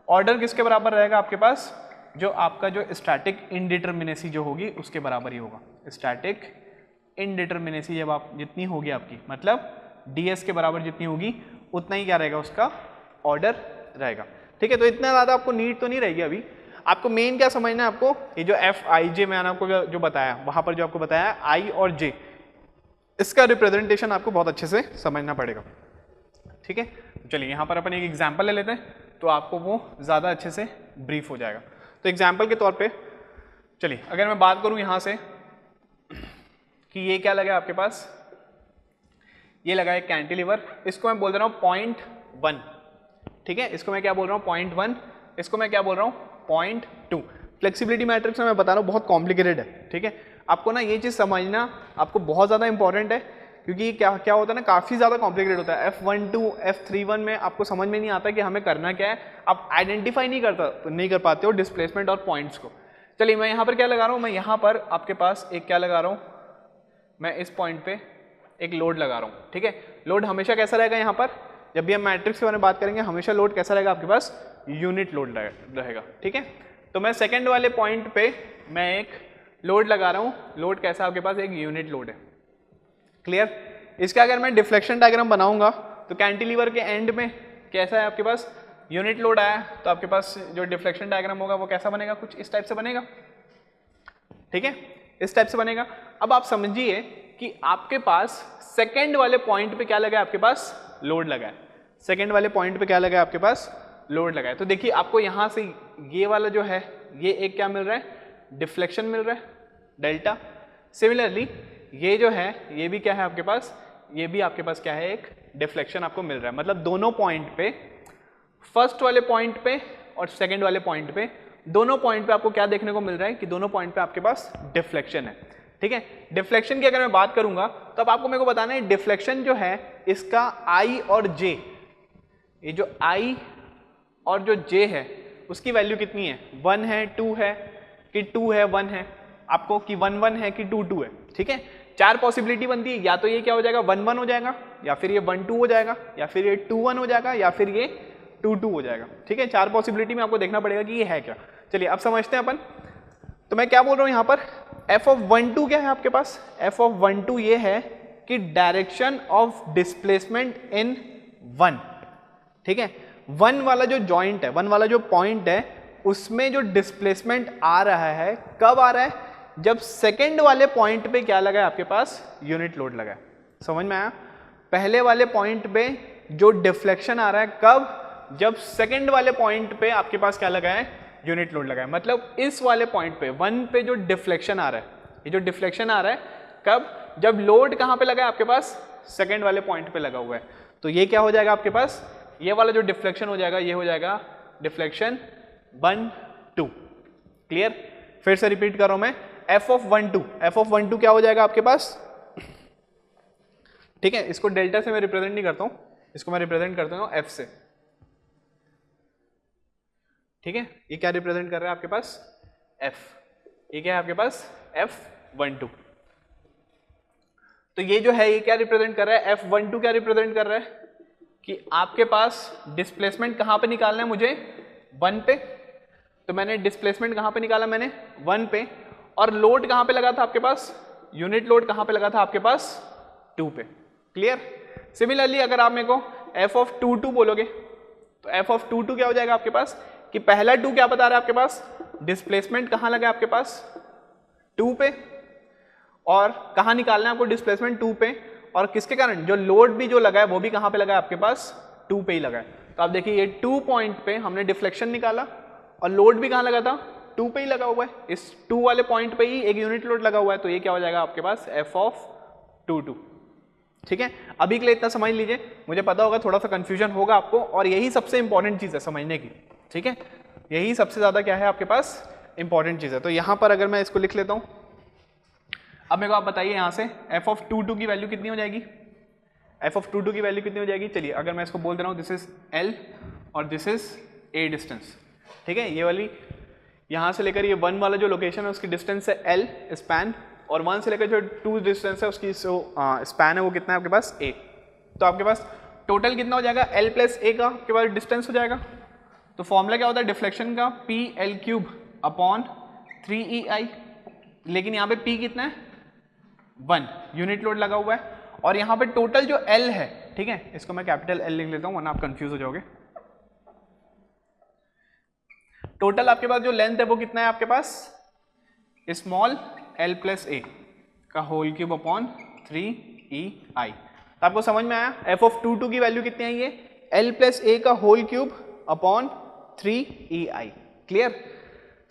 ऑर्डर किसके बराबर रहेगा आपके पास, जो आपका जो स्टैटिक इनडिटर्मिनेसी जो होगी उसके बराबर ही होगा। स्टैटिक इनडिटर्मिनेसी जब आप जितनी होगी आपकी, मतलब ds के बराबर जितनी होगी उतना ही क्या रहेगा, उसका ऑर्डर रहेगा, ठीक है। तो इतना ज़्यादा आपको नीड तो नहीं रहेगी अभी। आपको मेन क्या समझना है, आपको ये जो एफ आई जे मैंने आपको जो बताया, वहां पर जो आपको बताया आई और जे, इसका रिप्रेजेंटेशन आपको बहुत अच्छे से समझना पड़ेगा, ठीक है। चलिए यहाँ पर अपन एक एग्जाम्पल ले लेते हैं, तो आपको वो ज़्यादा अच्छे से ब्रीफ हो जाएगा। तो एग्जाम्पल के तौर पे चलिए, अगर मैं बात करूँ यहाँ से कि ये क्या लगा आपके पास, ये लगा है कैंटिलीवर, इसको मैं बोल रहा हूँ 0.1, ठीक है। इसको मैं क्या बोल रहा हूँ 0.1, इसको मैं क्या बोल रहा हूँ 0.2। फ्लेक्सिबिलिटी मैट्रिक्स में मैं बता रहा हूँ बहुत कॉम्प्लिकेटेड है, ठीक है। आपको ना ये चीज़ समझना आपको बहुत ज़्यादा इंपॉर्टेंट है, क्योंकि क्या होता है ना, काफ़ी ज़्यादा कॉम्प्लिकेटेड होता है। F12, F31 में आपको समझ में नहीं आता कि हमें करना क्या है, आप आइडेंटिफाई नहीं कर पाते हो डिस्प्लेसमेंट और पॉइंट्स को। चलिए मैं यहाँ पर क्या लगा रहा हूँ, मैं यहाँ पर आपके पास एक क्या लगा रहा हूँ, मैं इस पॉइंट पे एक लोड लगा रहा हूँ, ठीक है। लोड हमेशा कैसा रहेगा, यहाँ पर जब भी हम मैट्रिक्स के बारे में बात करेंगे हमेशा लोड कैसा रहेगा आपके पास, यूनिट लोड रहेगा, ठीक है। तो मैं सेकंड वाले पॉइंट पे मैं एक लोड लगा रहा हूँ, लोड कैसा आपके पास, एक यूनिट लोड है, क्लियर। इसका अगर मैं डिफ्लेक्शन डायग्राम बनाऊंगा तो कैंटिलीवर के एंड में कैसा है आपके पास, यूनिट लोड आया, तो आपके पास जो डिफ्लेक्शन डायग्राम होगा वो कैसा बनेगा, कुछ इस टाइप से बनेगा, ठीक है, इस टाइप से बनेगा। अब आप समझिए कि आपके पास सेकंड वाले पॉइंट पे क्या लगा है, आपके पास लोड लगा है, सेकंड वाले पॉइंट पे क्या लगा है आपके पास, लोड लगा है। तो देखिए आपको यहाँ से ये वाला जो है, ये एक क्या मिल रहा है, डिफ्लेक्शन मिल रहा है, डेल्टा। सिमिलरली ये जो है, ये भी क्या है आपके पास, ये भी आपके पास क्या है, एक डिफ्लेक्शन आपको मिल रहा है। मतलब दोनों पॉइंट पे, फर्स्ट वाले पॉइंट पे और सेकंड वाले पॉइंट पे, दोनों पॉइंट पे आपको क्या देखने को मिल रहा है कि दोनों पॉइंट पे आपके पास डिफ्लेक्शन है, ठीक है। डिफ्लेक्शन की अगर मैं बात करूंगा तो अब आपको मेरे को बताना है डिफ्लेक्शन जो है इसका आई और जे, ये जो आई और जो जे है उसकी वैल्यू कितनी है, 1 है, 2 है कि 2 है, 1 है, आपको कि 1 1 है कि 2 2 है, ठीक है। 4 पॉसिबिलिटी बनती है, या तो ये क्या हो जाएगा 1 1 हो जाएगा, या फिर ये 1 2 हो जाएगा, या फिर ये 2 1 हो जाएगा, या फिर ये 2 2 हो जाएगा, ठीक है। 4 पॉसिबिलिटी में आपको देखना पड़ेगा कि ये है क्या। चलिए अब समझते हैं अपन। तो मैं क्या बोल रहा हूँ यहाँ पर, f of 1 2 क्या है आपके पास, f of 1 2 ये है कि डायरेक्शन ऑफ डिस्प्लेसमेंट इन 1, ठीक है। 1 वाला जो जॉइंट है, 1 वाला जो पॉइंट है, उसमें जो डिस्प्लेसमेंट आ रहा है, कब आ रहा है, जब सेकंड वाले पॉइंट पे क्या लगा है आपके पास, यूनिट लोड लगा है। समझ में आया। पहले वाले पॉइंट पे जो डिफ्लेक्शन आ रहा है कब, जब सेकंड वाले पॉइंट पे आपके पास क्या लगा है, यूनिट लोड लगा है। मतलब इस वाले पॉइंट पे 1 पे जो डिफ्लेक्शन आ रहा है, ये जो डिफ्लेक्शन आ रहा है कब, जब लोड कहाँ पे लगा है आपके पास, सेकंड वाले पॉइंट पे लगा हुआ है। तो ये क्या हो जाएगा आपके पास, ये वाला जो डिफ्लेक्शन हो जाएगा ये हो जाएगा डिफ्लेक्शन 1 2। क्लियर, फिर से रिपीट कर रहा हूं मैं, एफ ऑफ 1 2, एफ ऑफ 1 2 क्या हो जाएगा आपके पास, ठीक है। इसको डेल्टा से मैं रिप्रेजेंट नहीं करता हूं, इसको मैं रिप्रेजेंट करता हूं एफ से, ठीक है। ये क्या रिप्रेजेंट कर रहा है आपके पास, एफ, ये क्या है आपके पास F12। तो ये जो है ये क्या रिप्रेजेंट कर रहा है, F12 क्या रिप्रेजेंट कर रहा है कि आपके पास डिस्प्लेसमेंट कहां पे निकालना है मुझे, 1 पे। तो मैंने डिस्प्लेसमेंट कहां पे निकाला, मैंने 1 पे, और लोड कहां पे लगा था आपके पास, यूनिट लोड कहां पे लगा था आपके पास, 2 पे। क्लियर। सिमिलरली अगर आप मेरे को एफ ऑफ 2 2 बोलोगे तो एफ ऑफ 2 2 क्या हो जाएगा आपके पास कि पहला 2 क्या बता रहा है आपके पास, डिस्प्लेसमेंट कहां लगा है आपके पास, 2 पे, और कहां निकालना है आपको डिस्प्लेसमेंट 2 पे, और किसके कारण, जो लोड भी जो लगा है वो भी कहां पे लगा है आपके पास, 2 पे ही लगा है। तो आप देखिए ये 2 पॉइंट पे हमने डिफ्लेक्शन निकाला और लोड भी कहां लगा था, 2 पे ही लगा हुआ है, इस 2 वाले पॉइंट पे ही एक यूनिट लोड लगा हुआ है। तो ये क्या हो जाएगा आपके पास एफ ऑफ 2 2। ठीक है, अभी के लिए इतना समझ लीजिए, मुझे पता होगा थोड़ा सा कंफ्यूजन होगा आपको, और यही सबसे इंपॉर्टेंट चीज है समझने की। ठीक है, यही सबसे ज्यादा क्या है आपके पास इंपॉर्टेंट चीज है। तो यहां पर अगर मैं इसको लिख लेता हूं, अब मेरे को आप बताइए यहां से एफ ऑफ 2 2 की वैल्यू कितनी हो जाएगी, एफ ऑफ 2 2 की वैल्यू कितनी हो जाएगी। चलिए अगर मैं इसको बोल दे रहा हूं दिस इज एल और दिस इज ए डिस्टेंस, ठीक है। ये वाली यहां से लेकर ये 1 वाला जो लोकेशन है उसकी डिस्टेंस है एल स्पैन, और 1 से लेकर जो 2 डिस्टेंस है उसकी स्पैन है वो कितना है आपके पास ए। तो आपके पास टोटल कितना हो जाएगा, एल प्लस ए का आपके पास डिस्टेंस हो जाएगा। तो फॉर्मूला क्या होता है डिफ्लेक्शन का, P L cube upon 3EI, लेकिन यहाँ पे P कितना है 1, यूनिट लोड लगा हुआ है, और यहाँ पे टोटल जो L है, ठीक है, इसको मैं कैपिटल L लिख लेता हूँ वरना आप कंफ्यूज हो जाओगे। टोटल आपके पास जो लेंथ है वो कितना है आपके पास, स्मॉल L प्लस ए का होल क्यूब अपॉन 3EI। तो आपको समझ में आया एफ ऑफ 2 2 की वैल्यू कितनी आई है, L प्लस ए का whole cube upon 3EI। Clear.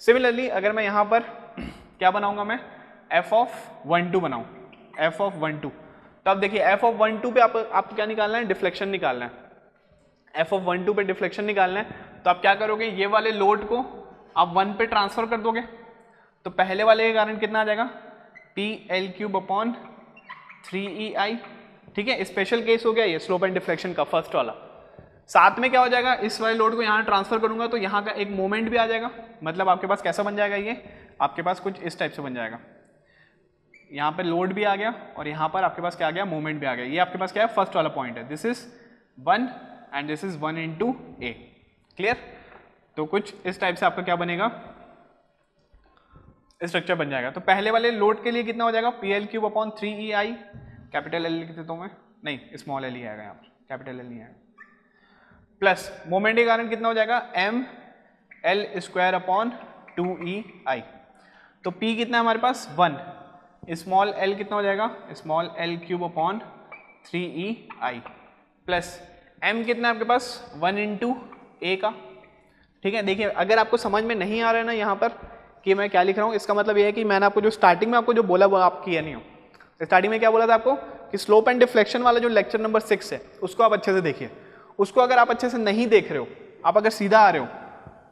Similarly अगर मैं यहां पर क्या बनाऊंगा, मैं एफ ऑफ 1 2 बनाऊं, एफ ऑफ 1 2। तो अब देखिए एफ ऑफ 1 2 पे आप क्या निकालना है, डिफ्लेक्शन निकालना है। एफ ऑफ 1 2 पे डिफ्लेक्शन निकालना है, तो आप क्या करोगे, ये वाले लोड को आप 1 पे ट्रांसफर कर दोगे। तो पहले वाले के कारण कितना आ जाएगा, P L cube upon 3EI। ठीक है, स्पेशल केस हो गया ये स्लोप एंड डिफ्लेक्शन का फर्स्ट वाला। साथ में क्या हो जाएगा, इस वाले लोड को यहाँ ट्रांसफर करूंगा तो यहाँ का एक मोमेंट भी आ जाएगा। मतलब आपके पास कैसा बन जाएगा, ये आपके पास कुछ इस टाइप से बन जाएगा। यहाँ पे लोड भी आ गया और यहाँ पर आपके पास क्या आ गया, मोमेंट भी आ गया। ये आपके पास क्या है, फर्स्ट वाला पॉइंट है, this is 1 and this is 1 into A। Clear. तो कुछ इस टाइप से आपका क्या बनेगा, स्ट्रक्चर बन जाएगा। तो पहले वाले लोड के लिए कितना हो जाएगा, P L cube upon 3EI, capital L लिख देता हूँ मैं, नहीं स्मॉल एल ही आएगा यहाँ पर, कैपिटल एल नहीं आएगा, प्लस मोमेंट के कारण कितना हो जाएगा, M L square upon 2EI। तो P कितना है हमारे पास 1, स्मॉल एल कितना हो जाएगा, small L cube upon 3EI, plus M कितना है आपके पास 1 into A का। ठीक है, देखिए अगर आपको समझ में नहीं आ रहा है ना यहाँ पर कि मैं क्या लिख रहा हूँ, इसका मतलब ये है कि मैंने आपको जो स्टार्टिंग में आपको जो बोला वो आप किया नहीं हो। स्टार्टिंग में क्या बोला था आपको कि स्लोप एंड डिफ्लेक्शन वाला जो लेक्चर नंबर 6 है उसको आप अच्छे से देखिए। उसको अगर आप अच्छे से नहीं देख रहे हो, आप अगर सीधा आ रहे हो,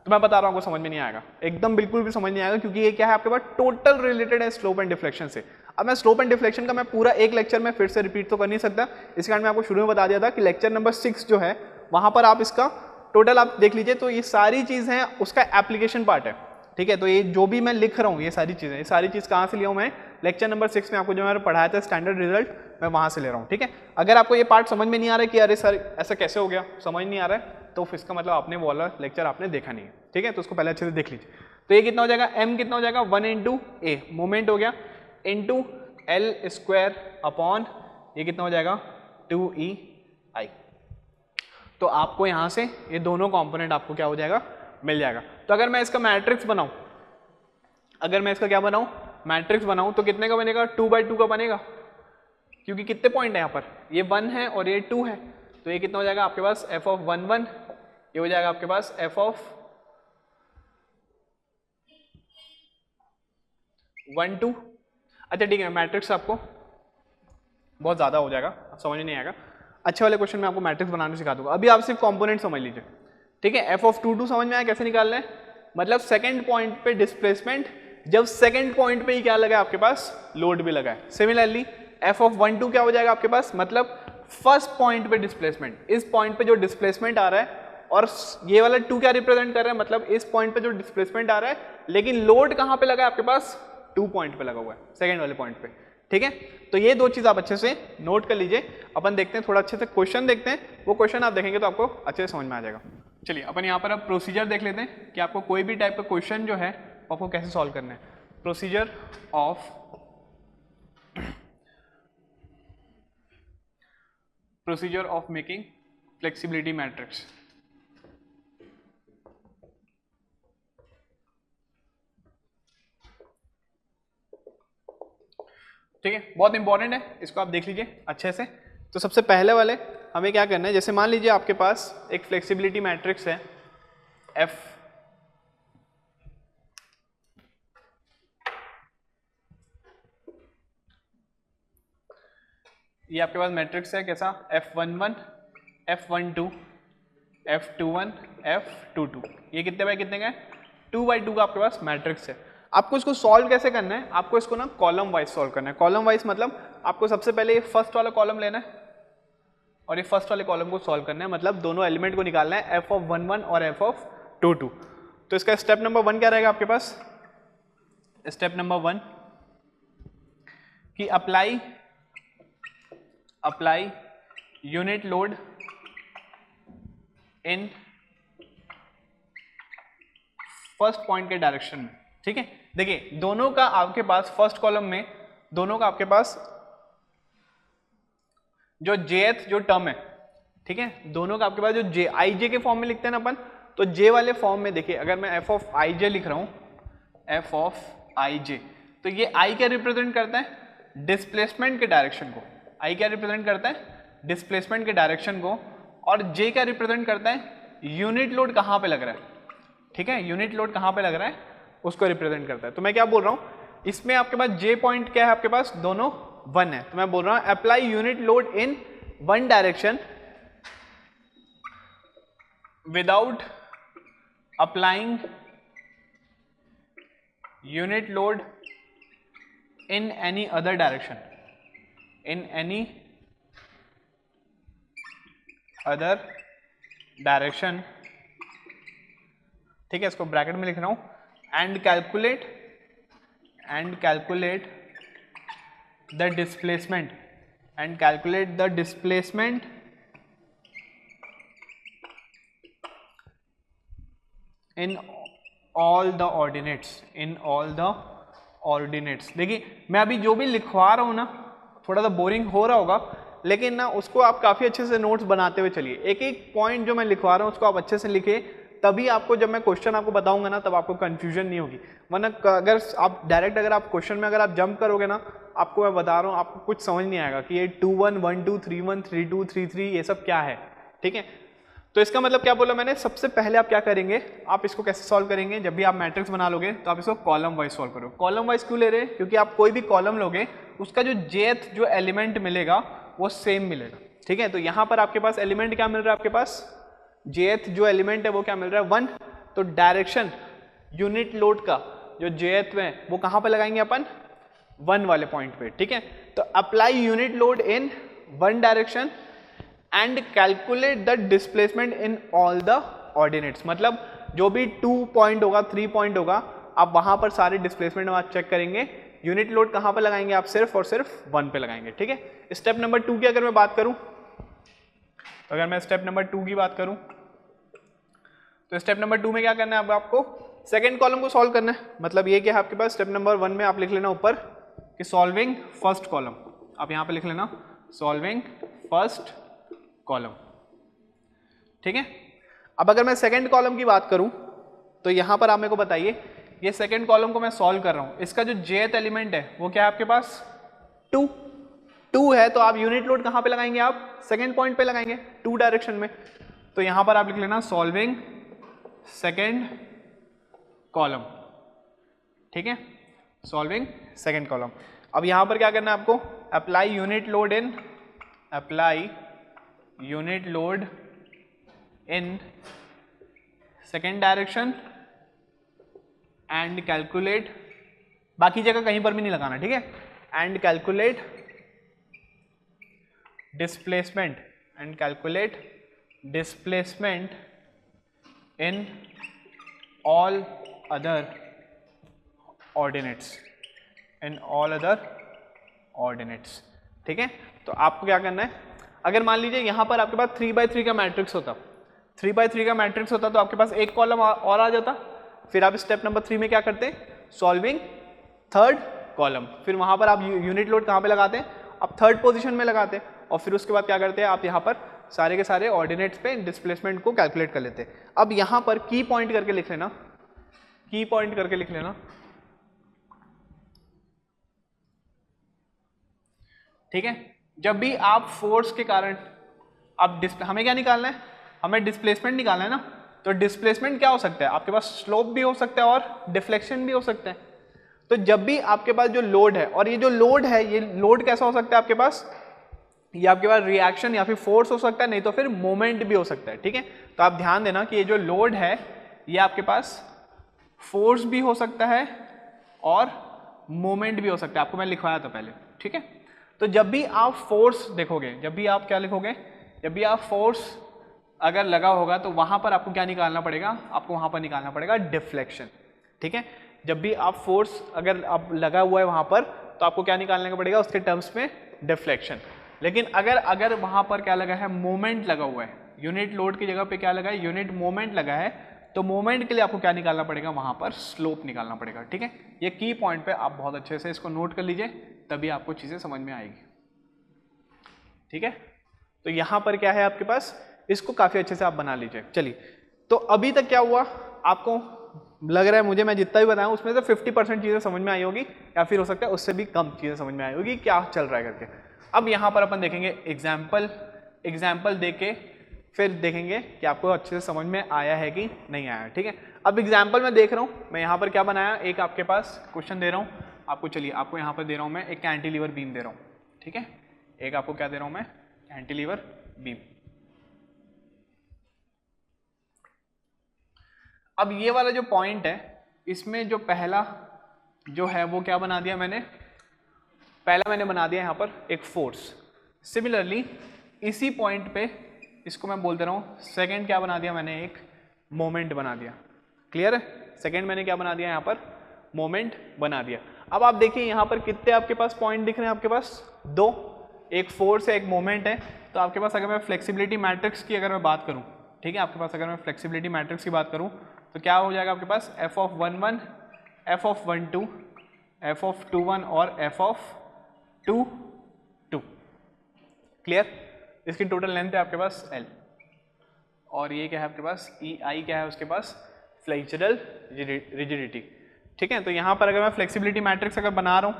तो मैं बता रहा हूँ आपको समझ में नहीं आएगा, एकदम बिल्कुल भी समझ नहीं आएगा, क्योंकि ये क्या है आपके पास टोटल रिलेटेड है स्लोप एंड डिफ्लेक्शन से। अब मैं स्लोप एंड डिफ्लेक्शन का मैं पूरा एक लेक्चर में फिर से रिपीट तो कर नहीं सकता, इस कारण मैं आपको शुरू में बता दिया था कि लेक्चर नंबर 6 जो है वहां पर आप इसका टोटल आप देख लीजिए। तो ये सारी चीज है उसका एप्लीकेशन पार्ट है। ठीक है, तो ये जो भी मैं लिख रहा हूँ ये सारी चीजें, ये सारी चीज कहाँ से लिया हूँ मैं, लेक्चर नंबर 6 में आपको जो मैंने पढ़ाया था स्टैंडर्ड रिजल्ट, मैं वहां से ले रहा हूँ। ठीक है, अगर आपको ये पार्ट समझ में नहीं आ रहा है कि अरे सर ऐसा कैसे हो गया, समझ नहीं आ रहा है, तो फिर इसका मतलब आपने वो वाला लेक्चर आपने देखा नहीं है। ठीक है, तो उसको पहले अच्छे से देख लीजिए। तो ये कितना हो जाएगा, M कितना हो जाएगा 1 into A, मोमेंट हो गया, इंटू एल स्क्वायर अपॉन ये कितना हो जाएगा 2EI। तो आपको यहाँ से ये दोनों कॉम्पोनेंट आपको क्या हो जाएगा, मिल जाएगा। तो अगर मैं इसका मैट्रिक्स बनाऊं, अगर मैं इसका क्या बनाऊं, मैट्रिक्स बनाऊं, तो कितने का बनेगा, 2 by 2 का बनेगा। क्योंकि कितने पॉइंट है यहाँ पर, ये 1 है और ये 2 है, तो ये कितना हो जाएगा आपके पास f ऑफ 1 1, ये हो जाएगा आपके पास f ऑफ 1 2। अच्छा ठीक है, मैट्रिक्स आपको बहुत ज़्यादा हो जाएगा, समझ नहीं आएगा। अच्छे वाले क्वेश्चन में आपको मैट्रिक्स बनाने सिखा दूंगा, अभी आप सिर्फ कंपोनेंट समझ लीजिए, ठीक है। f ऑफ 2 2 समझ में आया कैसे निकालना है, मतलब सेकंड पॉइंट पे डिस्प्लेसमेंट, जब सेकंड पॉइंट पे ही क्या लगा है आपके पास, लोड भी लगा है। सिमिलरली f ऑफ 1 2 क्या हो जाएगा आपके पास, मतलब फर्स्ट पॉइंट पे डिस्प्लेसमेंट, इस पॉइंट पे जो डिस्प्लेसमेंट आ रहा है, और ये वाला 2 क्या रिप्रेजेंट कर रहा है, मतलब इस पॉइंट पे जो डिस्प्लेसमेंट आ रहा है, लेकिन लोड कहाँ पे लगा है आपके पास, 2 पॉइंट पे लगा हुआ है, सेकंड वाले पॉइंट पे, ठीक है। तो ये दो चीज आप अच्छे से नोट कर लीजिए। अपन देखते हैं थोड़ा अच्छे से क्वेश्चन देखते हैं, वो क्वेश्चन आप देखेंगे तो आपको अच्छे से समझ में आ जाएगा। चलिए अपन यहाँ पर अब प्रोसीजर देख लेते हैं कि आपको कोई भी टाइप का क्वेश्चन जो है आपको कैसे सॉल्व करना है। Procedure of making flexibility matrix. ठीक है, बहुत इंपॉर्टेंट है, इसको आप देख लीजिए अच्छे से। तो सबसे पहले वाले हमें क्या करना है, जैसे मान लीजिए आपके पास एक फ्लेक्सिबिलिटी मैट्रिक्स है F, ये आपके पास मैट्रिक्स है कैसा, F11 F12 F21 F22, ये कितने बाय कितने का है, 2 बाई 2 का आपके पास मैट्रिक्स है। आपको इसको सॉल्व कैसे करना है, आपको इसको ना कॉलम वाइज सॉल्व करना है। कॉलम वाइज मतलब आपको सबसे पहले ये फर्स्ट वाला कॉलम लेना है और ये फर्स्ट वाले कॉलम को सॉल्व करना है, मतलब दोनों एलिमेंट को निकालना है, f ऑफ 1 1 और f ऑफ 2 2। तो इसका स्टेप नंबर 1 क्या रहेगा आपके पास, स्टेप नंबर 1 कि apply unit load in first point के डायरेक्शन में। ठीक है, देखिए दोनों का आपके पास फर्स्ट कॉलम में दोनों का आपके पास जो jth जो टर्म है, ठीक है, दोनों का आपके पास जो j ij के फॉर्म में लिखते हैं ना अपन, तो j वाले फॉर्म में देखिए अगर मैं f ऑफ ij लिख रहा हूं, f ऑफ ij, तो ये i क्या रिप्रेजेंट करता है, डिस्प्लेसमेंट के डायरेक्शन को। i क्या रिप्रेजेंट करता है, डिस्प्लेसमेंट के डायरेक्शन को, और j क्या रिप्रेजेंट करता है, यूनिट लोड कहां पे लग रहा है। ठीक है, यूनिट लोड कहां पे लग रहा है उसको रिप्रेजेंट करता है। तो मैं क्या बोल रहा हूं, इसमें आपके पास j पॉइंट क्या है, आपके पास दोनों 1 है, तो मैं बोल रहा हूं apply unit load in one direction without applying unit load in any other direction, in any other direction. ठीक है, इसको ब्रैकेट में लिख रहा हूं, and calculate the displacement in all the ordinates. देखिए मैं अभी जो भी लिखवा रहा हूं ना, थोड़ा सा बोरिंग हो रहा होगा, लेकिन ना उसको आप काफी अच्छे से नोट्स बनाते हुए चलिए। एक एक पॉइंट जो मैं लिखवा रहा हूं उसको आप अच्छे से लिखिए, तभी आपको जब मैं क्वेश्चन आपको बताऊंगा ना तब आपको कंफ्यूजन नहीं होगी। वरना अगर आप डायरेक्ट अगर आप क्वेश्चन में अगर आप जंप करोगे ना, आपको मैं बता रहा हूँ आपको कुछ समझ नहीं आएगा कि ये 2 1 1 2 3 1 3 2 3 3 ये सब क्या है। ठीक है, तो इसका मतलब क्या बोला मैंने, सबसे पहले आप क्या करेंगे, आप इसको कैसे सॉल्व करेंगे, जब भी आप मैट्रिक्स बना लोगे तो आप इसको कॉलम वाइज सॉल्व करो। कॉलम वाइज क्यों ले रहे हैं, क्योंकि आप कोई भी कॉलम लोगे उसका जो jth जो एलिमेंट मिलेगा वो सेम मिलेगा। ठीक है, तो यहाँ पर आपके पास एलिमेंट क्या मिल रहा है, आपके पास jth जो एलिमेंट है वो क्या मिल रहा है 1, तो डायरेक्शन यूनिट लोड का जो jth में वो कहाँ पर लगाएंगे अपन, 1 वाले पॉइंट पे। ठीक है, तो apply unit load in one direction and calculate the displacement in all the ordinates, मतलब जो भी 2 पॉइंट होगा 3 पॉइंट होगा आप वहां पर सारे डिस्प्लेसमेंट आप चेक करेंगे, यूनिट लोड कहां पर लगाएंगे, आप सिर्फ और सिर्फ 1 पे लगाएंगे। ठीक है, स्टेप नंबर 2 की अगर मैं बात करूं, तो अगर मैं स्टेप नंबर 2 की बात करूं तो स्टेप नंबर 2 में क्या करना है, अब आपको सेकेंड कॉलम को सॉल्व करना है। मतलब ये क्या है आपके पास, स्टेप नंबर 1 में आप लिख लेना ऊपर कि सॉल्विंग फर्स्ट कॉलम, आप यहां पे लिख लेना सॉल्विंग फर्स्ट कॉलम। ठीक है, अब अगर मैं सेकंड कॉलम की बात करूं तो यहां पर आप मेरे को बताइए, ये सेकंड कॉलम को मैं सॉल्व कर रहा हूं, इसका जो jth एलिमेंट है वो क्या है आपके पास 2 2 है तो आप यूनिट लोड कहाँ पे लगाएंगे, आप सेकेंड पॉइंट पे लगाएंगे 2 डायरेक्शन में। तो यहां पर आप लिख लेना सॉल्विंग सेकेंड कॉलम, ठीक है, सॉल्विंग सेकेंड कॉलम। अब यहां पर क्या करना है आपको, apply unit load in second direction and calculate, बाकी जगह कहीं पर भी नहीं लगाना, ठीक है, and calculate displacement in all other ordinates, ठीक है। तो आपको क्या करना है, अगर मान लीजिए यहां पर आपके पास 3x3 का मैट्रिक्स होता, 3x3 का मैट्रिक्स होता तो आपके पास एक कॉलम और आ जाता। फिर आप स्टेप नंबर 3 में क्या करते, सॉल्विंग थर्ड कॉलम, फिर वहां पर आप यूनिट लोड कहां पे लगाते हैं, आप थर्ड पोजीशन में लगाते हैं, और फिर उसके बाद क्या करते हैं, आप यहां पर सारे के सारे ऑर्डिनेट्स पे डिस्प्लेसमेंट को कैलकुलेट कर लेते हैं। अब यहां पर की पॉइंट करके लिख लेना, ठीक है। जब भी आप फोर्स के कारण आप हमें क्या निकालना है, हमें डिस्प्लेसमेंट निकालना है ना, तो डिस्प्लेसमेंट क्या हो सकता है, आपके पास स्लोप भी हो सकता है और डिफ्लेक्शन भी हो सकता है। तो जब भी आपके पास जो लोड है, और ये जो लोड है, ये लोड कैसा हो सकता है आपके पास, ये आपके पास रिएक्शन या फिर फोर्स हो सकता है, नहीं तो फिर मोमेंट भी हो सकता है, ठीक है। तो आप ध्यान देना कि ये जो लोड है ये आपके पास फोर्स भी हो सकता है और मोमेंट भी हो सकता है, आपको मैं लिखवाया था पहले, ठीक है। तो जब भी आप फोर्स देखोगे, जब भी आप क्या लिखोगे, जब भी आप फोर्स अगर लगा होगा तो वहां पर आपको क्या निकालना पड़ेगा, आपको वहां पर निकालना पड़ेगा डिफ्लेक्शन, ठीक है। जब भी आप फोर्स अगर आप लगा हुआ है वहां पर तो आपको क्या निकालने का पड़ेगा, उसके टर्म्स में डिफ्लेक्शन। लेकिन अगर वहां पर क्या लगा है, मोमेंट लगा हुआ है, यूनिट लोड की जगह पे क्या लगा है, यूनिट मोमेंट लगा है, तो मोमेंट के लिए आपको क्या निकालना पड़ेगा, वहां पर स्लोप निकालना पड़ेगा, ठीक है। ये की पॉइंट पे आप बहुत अच्छे से इसको नोट कर लीजिए, तभी आपको चीजें समझ में आएगी, ठीक है। तो यहां पर क्या है आपके पास, इसको काफी अच्छे से आप बना लीजिए। चलिए, तो अभी तक क्या हुआ, आपको लग रहा है मुझे, मैं जितना भी बताया उसमें से 50% चीजें समझ में आई होगी, या फिर हो सकता है उससे भी कम चीजें समझ में आई होगी क्या चल रहा है करके। अब यहां पर अपन देखेंगे एग्जाम्पल देके फिर देखेंगे कि आपको अच्छे से समझ में आया है कि नहीं आया, ठीक है। अब एग्जाम्पल मैं देख रहा हूं, मैं यहाँ पर क्या बनाया, एक आपके पास क्वेश्चन दे रहा हूँ आपको, चलिए आपको यहाँ पर दे रहा हूँ मैं एक कैंटिलीवर बीम दे रहा हूँ, ठीक है। एक आपको क्या दे रहा हूँ मैं, कैंटिलीवर बीम। अब ये वाला जो पॉइंट है, इसमें जो पहला जो है वो क्या बना दिया मैंने, पहला मैंने बना दिया यहाँ पर एक फोर्स। सिमिलरली इसी पॉइंट पे इसको मैं बोल दे रहा हूँ सेकंड क्या बना दिया मैंने, एक मोमेंट बना दिया। क्लियर है, सेकंड मैंने क्या बना दिया यहाँ पर, मोमेंट बना दिया। अब आप देखिए यहाँ पर कितने आपके पास पॉइंट दिख रहे हैं, आपके पास 2, एक फोर्स है एक मोमेंट है। तो आपके पास अगर मैं फ्लेक्सिबिलिटी मैट्रिक्स की अगर मैं बात करूँ, ठीक है, आपके पास अगर मैं फ्लेक्सिबिलिटी मैट्रिक्स की बात करूँ तो क्या हो जाएगा आपके पास, f(1)(1), f(1)(2), f(2)(1) और f(2)(2). क्लियर, इसकी टोटल लेंथ है आपके पास L, और ये क्या है आपके पास, EI क्या है उसके पास, फ्लेक्चरल रिजिडिटी, ठीक है। तो यहां पर अगर मैं फ्लेक्सिबिलिटी मैट्रिक्स अगर बना रहा हूं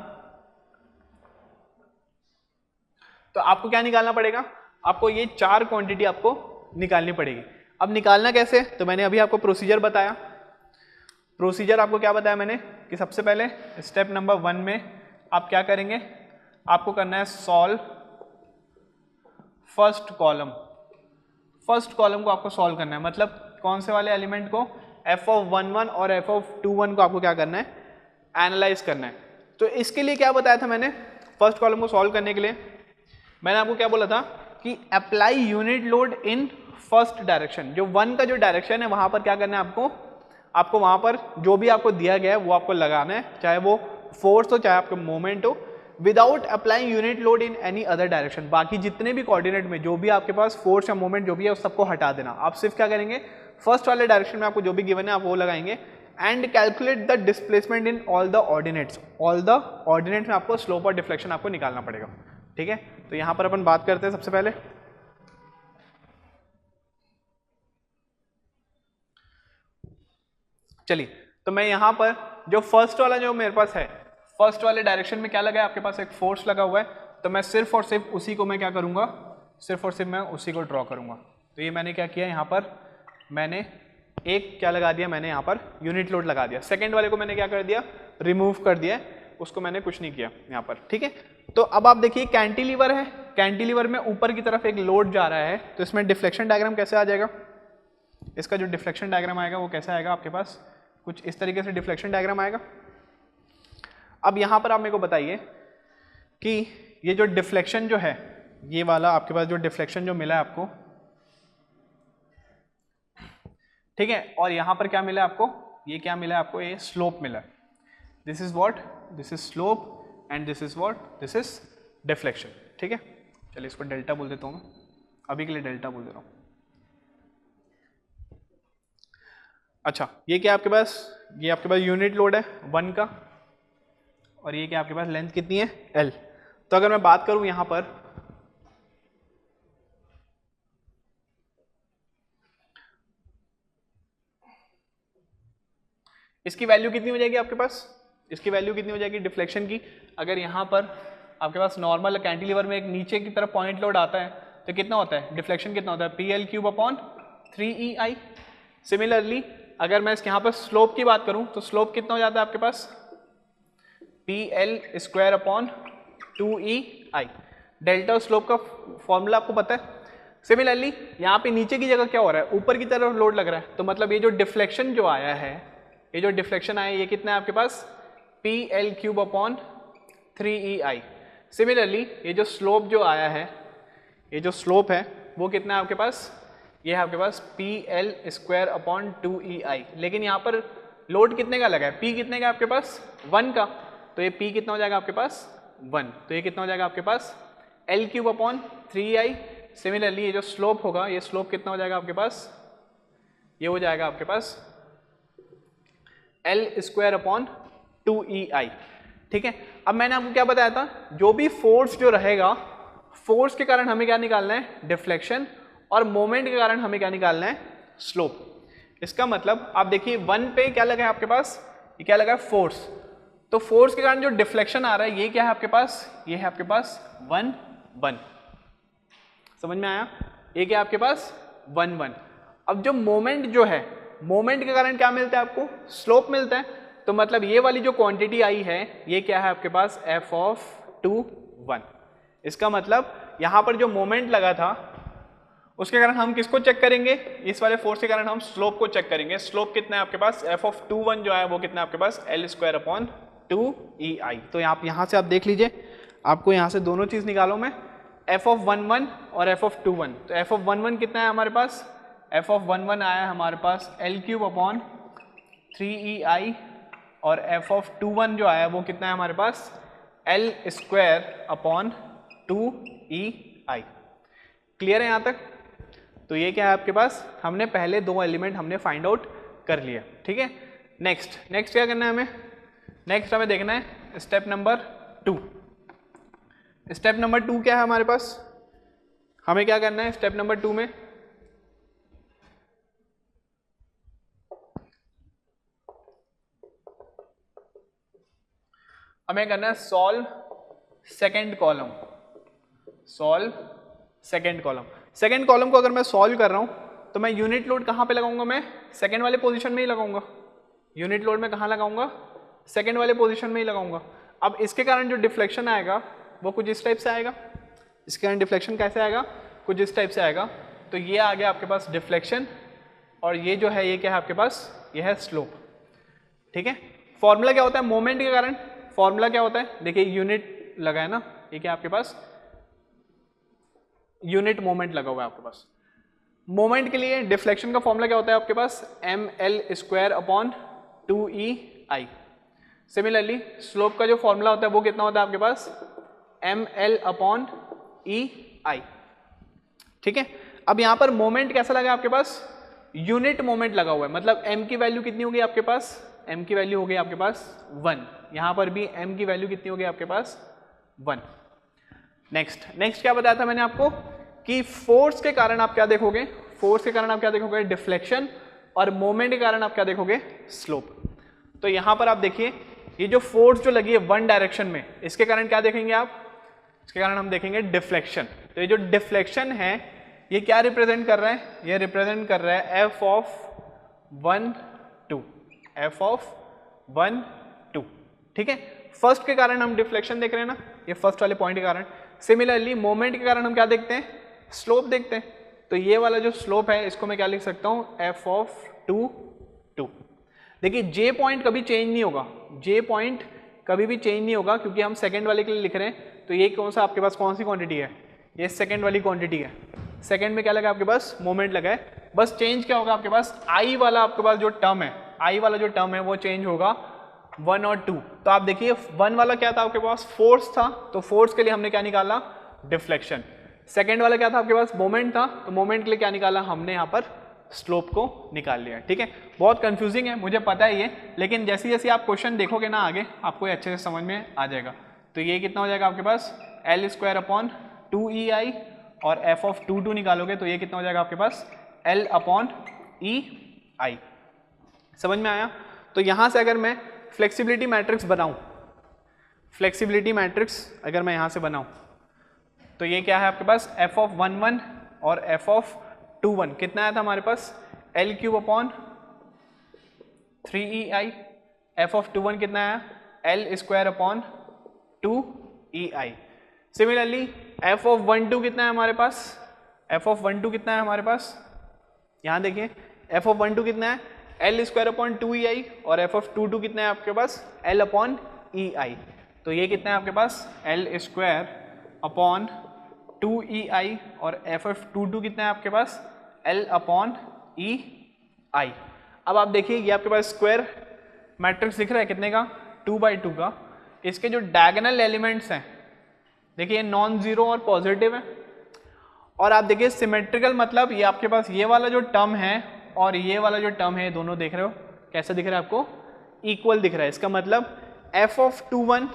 तो आपको क्या निकालना पड़ेगा, आपको ये 4 क्वांटिटी आपको निकालनी पड़ेगी। अब निकालना कैसे, तो मैंने अभी आपको प्रोसीजर बताया। प्रोसीजर आपको क्या बताया मैंने कि सबसे पहले स्टेप नंबर 1 में आप क्या करेंगे, आपको करना है solve first column. First column को आपको सॉल्व करना है, मतलब कौन से वाले एलिमेंट को, f(1)(1) और f(2)(1) को आपको क्या करना है, एनालाइज करना है। तो इसके लिए क्या बताया था मैंने, फर्स्ट कॉलम को सॉल्व करने के लिए मैंने आपको क्या बोला था कि apply unit load in first direction. जो 1 का जो डायरेक्शन है वहां पर क्या करना है आपको वहां पर जो भी आपको दिया गया है वो आपको लगाना है, चाहे वो फोर्स हो चाहे आपका मोमेंट हो, without applying unit load in any other direction. बाकी जितने भी कोऑर्डिनेट में जो भी आपके पास फोर्स या मोमेंट जो भी है उस सबको हटा देना। आप सिर्फ क्या करेंगे, फर्स्ट वाले डायरेक्शन में आपको जो भी गिवन है आप वो लगाएंगे and calculate the displacement in all the ordinates. All the ordinates में आपको स्लोप और डिफ्लेक्शन आपको निकालना पड़ेगा, ठीक है। तो यहां पर अपन बात करते हैं सबसे पहले, चलिए तो मैं यहां पर जो फर्स्ट वाला जो मेरे पास है, फर्स्ट वाले डायरेक्शन में क्या लगा है आपके पास, एक फोर्स लगा हुआ है तो मैं सिर्फ और सिर्फ उसी को मैं क्या करूँगा, सिर्फ और सिर्फ मैं उसी को ड्रॉ करूँगा। तो ये मैंने क्या किया, यहाँ पर मैंने एक क्या लगा दिया, मैंने यहाँ पर यूनिट लोड लगा दिया। सेकेंड वाले को मैंने क्या कर दिया, रिमूव कर दिया, उसको मैंने कुछ नहीं किया यहाँ पर, ठीक है। तो अब आप देखिए कैंटिलीवर है, कैंटिलीवर में ऊपर की तरफ एक लोड जा रहा है, तो इसमें डिफ्लेक्शन डायग्राम कैसे आ जाएगा, इसका जो डिफ्लेक्शन डायग्राम आएगा वो कैसे आएगा आपके पास, कुछ इस तरीके से डिफ्लेक्शन डायग्राम आएगा। अब यहाँ पर आप मेरे को बताइए कि ये जो डिफ्लेक्शन जो है, ये वाला आपके पास जो डिफ्लेक्शन जो मिला है आपको, ठीक है, और यहाँ पर क्या मिला है आपको, ये क्या मिला है आपको, ये स्लोप मिला है। This is what, this is slope and this is what, this is deflection, ठीक है। चलिए इसको डेल्टा बोल देता हूँ मैं, अभी के लिए डेल्टा बोल दे रहा हूँ। अच्छा, ये क्या आपके पास, ये आपके पास यूनिट लोड है 1 का, और ये क्या आपके पास लेंथ कितनी है L। तो अगर मैं बात करूं यहां पर, इसकी वैल्यू कितनी हो जाएगी आपके पास, इसकी वैल्यू कितनी हो जाएगी डिफ्लेक्शन की। अगर यहां पर आपके पास नॉर्मल कैंटिलीवर में एक नीचे की तरफ पॉइंट लोड आता है तो कितना होता है डिफ्लेक्शन, कितना होता है PL³/3EI। सिमिलरली अगर मैं इसके यहाँ पर स्लोप की बात करूं तो स्लोप कितना हो जाता है आपके पास PL²/2EI। डेल्टा स्लोप का फॉर्मूला आपको पता है। सिमिलरली यहाँ पे नीचे की जगह क्या हो रहा है, ऊपर की तरफ लोड लग रहा है, तो मतलब ये जो डिफ्लेक्शन जो आया है, ये जो डिफ्लेक्शन आया है, ये कितना है आपके पास PL³/3EI। सिमिलरली ये जो स्लोप जो आया है, ये जो स्लोप है वो कितना है आपके पास, ये है आपके पास PL²/2EI। लेकिन यहाँ पर लोड कितने का लगा है, P कितने का आपके पास 1 का, तो ये P कितना हो जाएगा आपके पास 1, तो ये कितना हो जाएगा आपके पास L³/3EI। सिमिलरली ये जो स्लोप होगा, ये स्लोप कितना हो जाएगा आपके पास, ये हो जाएगा आपके पास L²/2EI, ठीक है। अब मैंने आपको क्या बताया था, जो भी फोर्स जो रहेगा, फोर्स के कारण हमें क्या निकालना है डिफ्लेक्शन, और मोमेंट के कारण हमें क्या निकालना है स्लोप। इसका मतलब आप देखिए 1 पे क्या लगा है आपके पास, ये क्या लगा है फोर्स, तो फोर्स के कारण जो डिफ्लेक्शन आ रहा है ये क्या है आपके पास, ये है आपके पास 1/1। समझ में आया, ये क्या है आपके पास 1/1। अब जो मोमेंट जो है, मोमेंट के कारण क्या मिलता है आपको स्लोप मिलता है, तो मतलब ये वाली जो क्वांटिटी आई है ये क्या है आपके पास F(2)1। इसका मतलब यहां पर जो मोमेंट लगा था उसके कारण हम किसको चेक करेंगे, इस वाले फोर्स के कारण हम स्लोप को चेक करेंगे। स्लोप कितना है आपके पास F(2)1 जो है वो कितना है आपके पास L²/2EI। तो यहाँ से आप देख लीजिए, आपको यहाँ से दोनों चीज निकालो मैं, F(11) और F(2)1। तो F(11) कितना है हमारे पास, F(11) आया है हमारे पास L³/3EI, और F(2)1 जो आया वो कितना है हमारे पास L²/2EI। क्लियर है यहाँ तक। तो ये क्या है आपके पास, हमने पहले 2 एलिमेंट हमने फाइंड आउट कर लिया, ठीक है। नेक्स्ट क्या करना है हमें, नेक्स्ट हमें देखना है स्टेप नंबर 2। स्टेप नंबर 2 क्या है हमारे पास, हमें क्या करना है स्टेप नंबर 2 में, हमें करना है solve second column. Solve second column. Second column को अगर मैं सॉल्व कर रहा हूं तो मैं यूनिट लोड कहां पे लगाऊंगा, मैं सेकेंड वाले पोजीशन में ही लगाऊंगा। यूनिट लोड में कहां लगाऊंगा, सेकेंड वाले पोजीशन में ही लगाऊंगा। अब इसके कारण जो डिफ्लेक्शन आएगा वो कुछ इस टाइप से आएगा, इसके कारण डिफ्लेक्शन कैसे आएगा, कुछ इस टाइप से आएगा। तो ये आ गया आपके पास डिफ्लेक्शन, और ये जो है ये क्या है आपके पास, ये है स्लोप, ठीक है। फॉर्मूला क्या होता है मोमेंट के कारण, फॉर्मूला क्या होता है, देखिए यूनिट लगा है ना, ये क्या आपके पास यूनिट मोमेंट लगा हुआ है आपके पास। मोमेंट के लिए डिफ्लेक्शन का फॉर्मूला क्या होता है आपके पास mL²/2EI। सिमिलरली स्लोप का जो फॉर्मूला होता है वो कितना होता है आपके पास mL/EI, ठीक है। अब यहां पर मोमेंट कैसा लगा आपके पास, यूनिट मोमेंट लगा हुआ है, मतलब m की वैल्यू कितनी होगी आपके पास, m की वैल्यू हो गई आपके पास 1। यहां पर भी m की वैल्यू कितनी होगी आपके पास 1। नेक्स्ट क्या बताया था मैंने आपको कि फोर्स के कारण आप क्या देखोगे, फोर्स के कारण आप क्या देखोगे डिफ्लेक्शन, और मोमेंट के कारण आप क्या देखोगे स्लोप। तो यहां पर आप देखिए ये जो फोर्स जो लगी है 1 डायरेक्शन में, इसके कारण क्या देखेंगे आप, इसके कारण हम देखेंगे डिफ्लेक्शन। तो ये जो डिफ्लेक्शन है ये क्या रिप्रेजेंट कर रहा है, ये रिप्रेजेंट कर रहा है एफ ऑफ 1 2, एफ ऑफ 1 2, ठीक है। फर्स्ट के कारण हम डिफ्लेक्शन देख रहे हैं ना, ये फर्स्ट वाले पॉइंट के कारण। सिमिलरली मोमेंट के कारण हम क्या देखते हैं, स्लोप देखते हैं। तो ये वाला जो स्लोप है इसको मैं क्या लिख सकता हूँ, एफ ऑफ 2 2। देखिए जे पॉइंट कभी चेंज नहीं होगा, जे पॉइंट कभी भी चेंज नहीं होगा क्योंकि हम सेकंड वाले के लिए लिख रहे हैं। तो ये कौन सा आपके पास कौन सी क्वांटिटी है, ये सेकंड वाली क्वांटिटी है। सेकंड में क्या लगा आपके पास, मोमेंट लगा है। बस चेंज क्या होगा आपके पास, आई वाला आपके पास जो टर्म है, आई वाला जो टर्म है वो चेंज होगा 1 और 2। तो आप देखिए 1 वाला क्या था आपके पास, फोर्स था, तो फोर्स के लिए हमने क्या निकाला, डिफ्लेक्शन। सेकंड वाला क्या था आपके पास, मोमेंट था, तो मोमेंट के लिए क्या निकाला हमने यहाँ पर, स्लोप को निकाल लिया, ठीक है। बहुत कंफ्यूजिंग है मुझे पता है ये, लेकिन जैसे जैसे आप क्वेश्चन देखोगे ना आगे आपको ये अच्छे से समझ में आ जाएगा। तो ये कितना हो जाएगा आपके पास, एल स्क्वायर अपॉन 2EI, और एफ ऑफ 2 2 निकालोगे तो ये कितना हो जाएगा आपके पास, L अपॉन EI। समझ में आया। तो यहाँ से अगर मैं फ्लेक्सिबिलिटी मैट्रिक्स बनाऊँ, फ्लेक्सिबिलिटी मैट्रिक्स अगर मैं यहाँ से बनाऊँ तो ये क्या है आपके पास, एफ ऑफ 1 1 और एफ ऑफ 2 1 कितना आया था हमारे पास, L cube upon 3EI। F of 2 1 कितना आया, L square upon 2EI। Similarly F of 1 2 कितना है हमारे पास, एफ ऑफ 1 2 कितना है हमारे पास, यहाँ देखिए एफ ऑफ 1 2 कितना है, L स्क्वायर अपॉन 2EI, और एफ ऑफ 2 2 कितना है आपके पास, L अपॉन EI। तो ये कितना है आपके पास, L स्क्वायर अपॉन 2EI, और एफ ऑफ 2 2 कितना है आपके पास, L अपॉन EI। अब आप देखिए ये आपके पास स्क्वायर मैट्रिक्स दिख रहा है कितने का, 2/2 का। इसके जो डायगोनल एलिमेंट्स हैं देखिए नॉन जीरो और पॉजिटिव है। और आप देखिए सिमेट्रिकल मतलब ये आपके पास ये वाला जो टर्म है और ये वाला जो टर्म है दोनों देख रहे हो कैसा दिख रहा है आपको, इक्वल दिख रहा है। इसका मतलब एफ ऑफ 2 1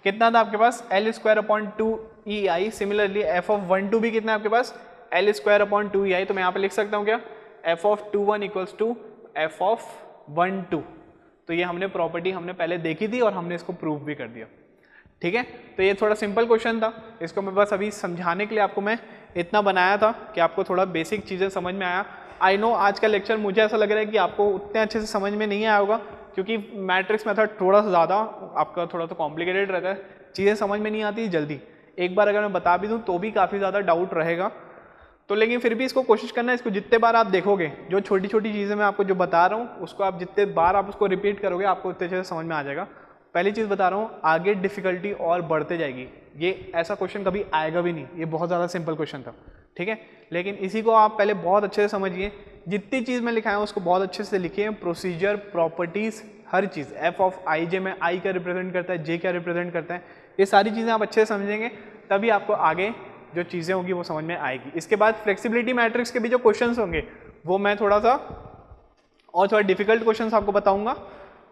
कितना था आपके पास, L square upon 2EI। Similarly F of 1 2 भी कितना है आपके पास, L स्क्वायर अपॉन 2EI। तो मैं यहाँ पे लिख सकता हूँ क्या, F of 2 1 equals to F of 1 2। तो ये हमने प्रॉपर्टी हमने पहले देखी थी और हमने इसको प्रूव भी कर दिया, ठीक है। तो ये थोड़ा सिंपल क्वेश्चन था, इसको मैं बस अभी समझाने के लिए आपको मैं इतना बनाया था कि आपको थोड़ा बेसिक चीज़ें समझ में आया। आई नो आज का लेक्चर मुझे ऐसा लग रहा है कि आपको उतने अच्छे से समझ में नहीं आया होगा क्योंकि मैट्रिक्स मेथड थोड़ा सा ज़्यादा आपका थोड़ा सा कॉम्प्लिकेटेड रहता है, चीज़ें समझ में नहीं आती जल्दी। एक बार अगर मैं बता भी दूँ तो भी काफ़ी ज़्यादा डाउट रहेगा। तो लेकिन फिर भी इसको कोशिश करना है, इसको जितने बार आप देखोगे, जो छोटी छोटी चीज़ें मैं आपको जो बता रहा हूँ उसको आप जितने बार आप उसको रिपीट करोगे आपको उतने अच्छे से समझ में आ जाएगा। पहली चीज़ बता रहा हूँ, आगे डिफ़िकल्टी और बढ़ते जाएगी। ये ऐसा क्वेश्चन कभी आएगा भी नहीं, ये बहुत ज़्यादा सिंपल क्वेश्चन था, ठीक है। लेकिन इसी को आप पहले बहुत अच्छे से समझिए, जितनी चीज़ मैं लिखाया हूँ उसको बहुत अच्छे से लिखिए, प्रोसीजर, प्रॉपर्टीज़, हर चीज़। एफ ऑफ आई जे में आई क्या रिप्रेजेंट करता है, जे क्या रिप्रेजेंट करता है, ये सारी चीज़ें आप अच्छे से समझेंगे तभी आपको आगे जो चीज़ें होंगी वो समझ में आएगी। इसके बाद फ्लेक्सिबिलिटी मैट्रिक्स के भी जो क्वेश्चंस होंगे वो मैं थोड़ा सा और थोड़ा डिफिकल्ट क्वेश्चंस आपको बताऊंगा।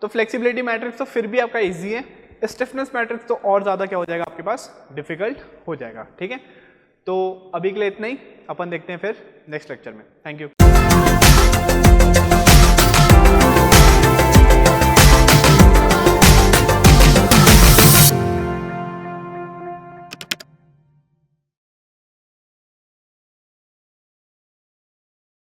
तो फ्लेक्सिबिलिटी मैट्रिक्स तो फिर भी आपका इजी है, स्टिफनेस मैट्रिक्स तो और ज़्यादा क्या हो जाएगा आपके पास, डिफिकल्ट हो जाएगा, ठीक है। तो अभी के लिए इतना ही, अपन देखते हैं फिर नेक्स्ट लेक्चर में। Thank you.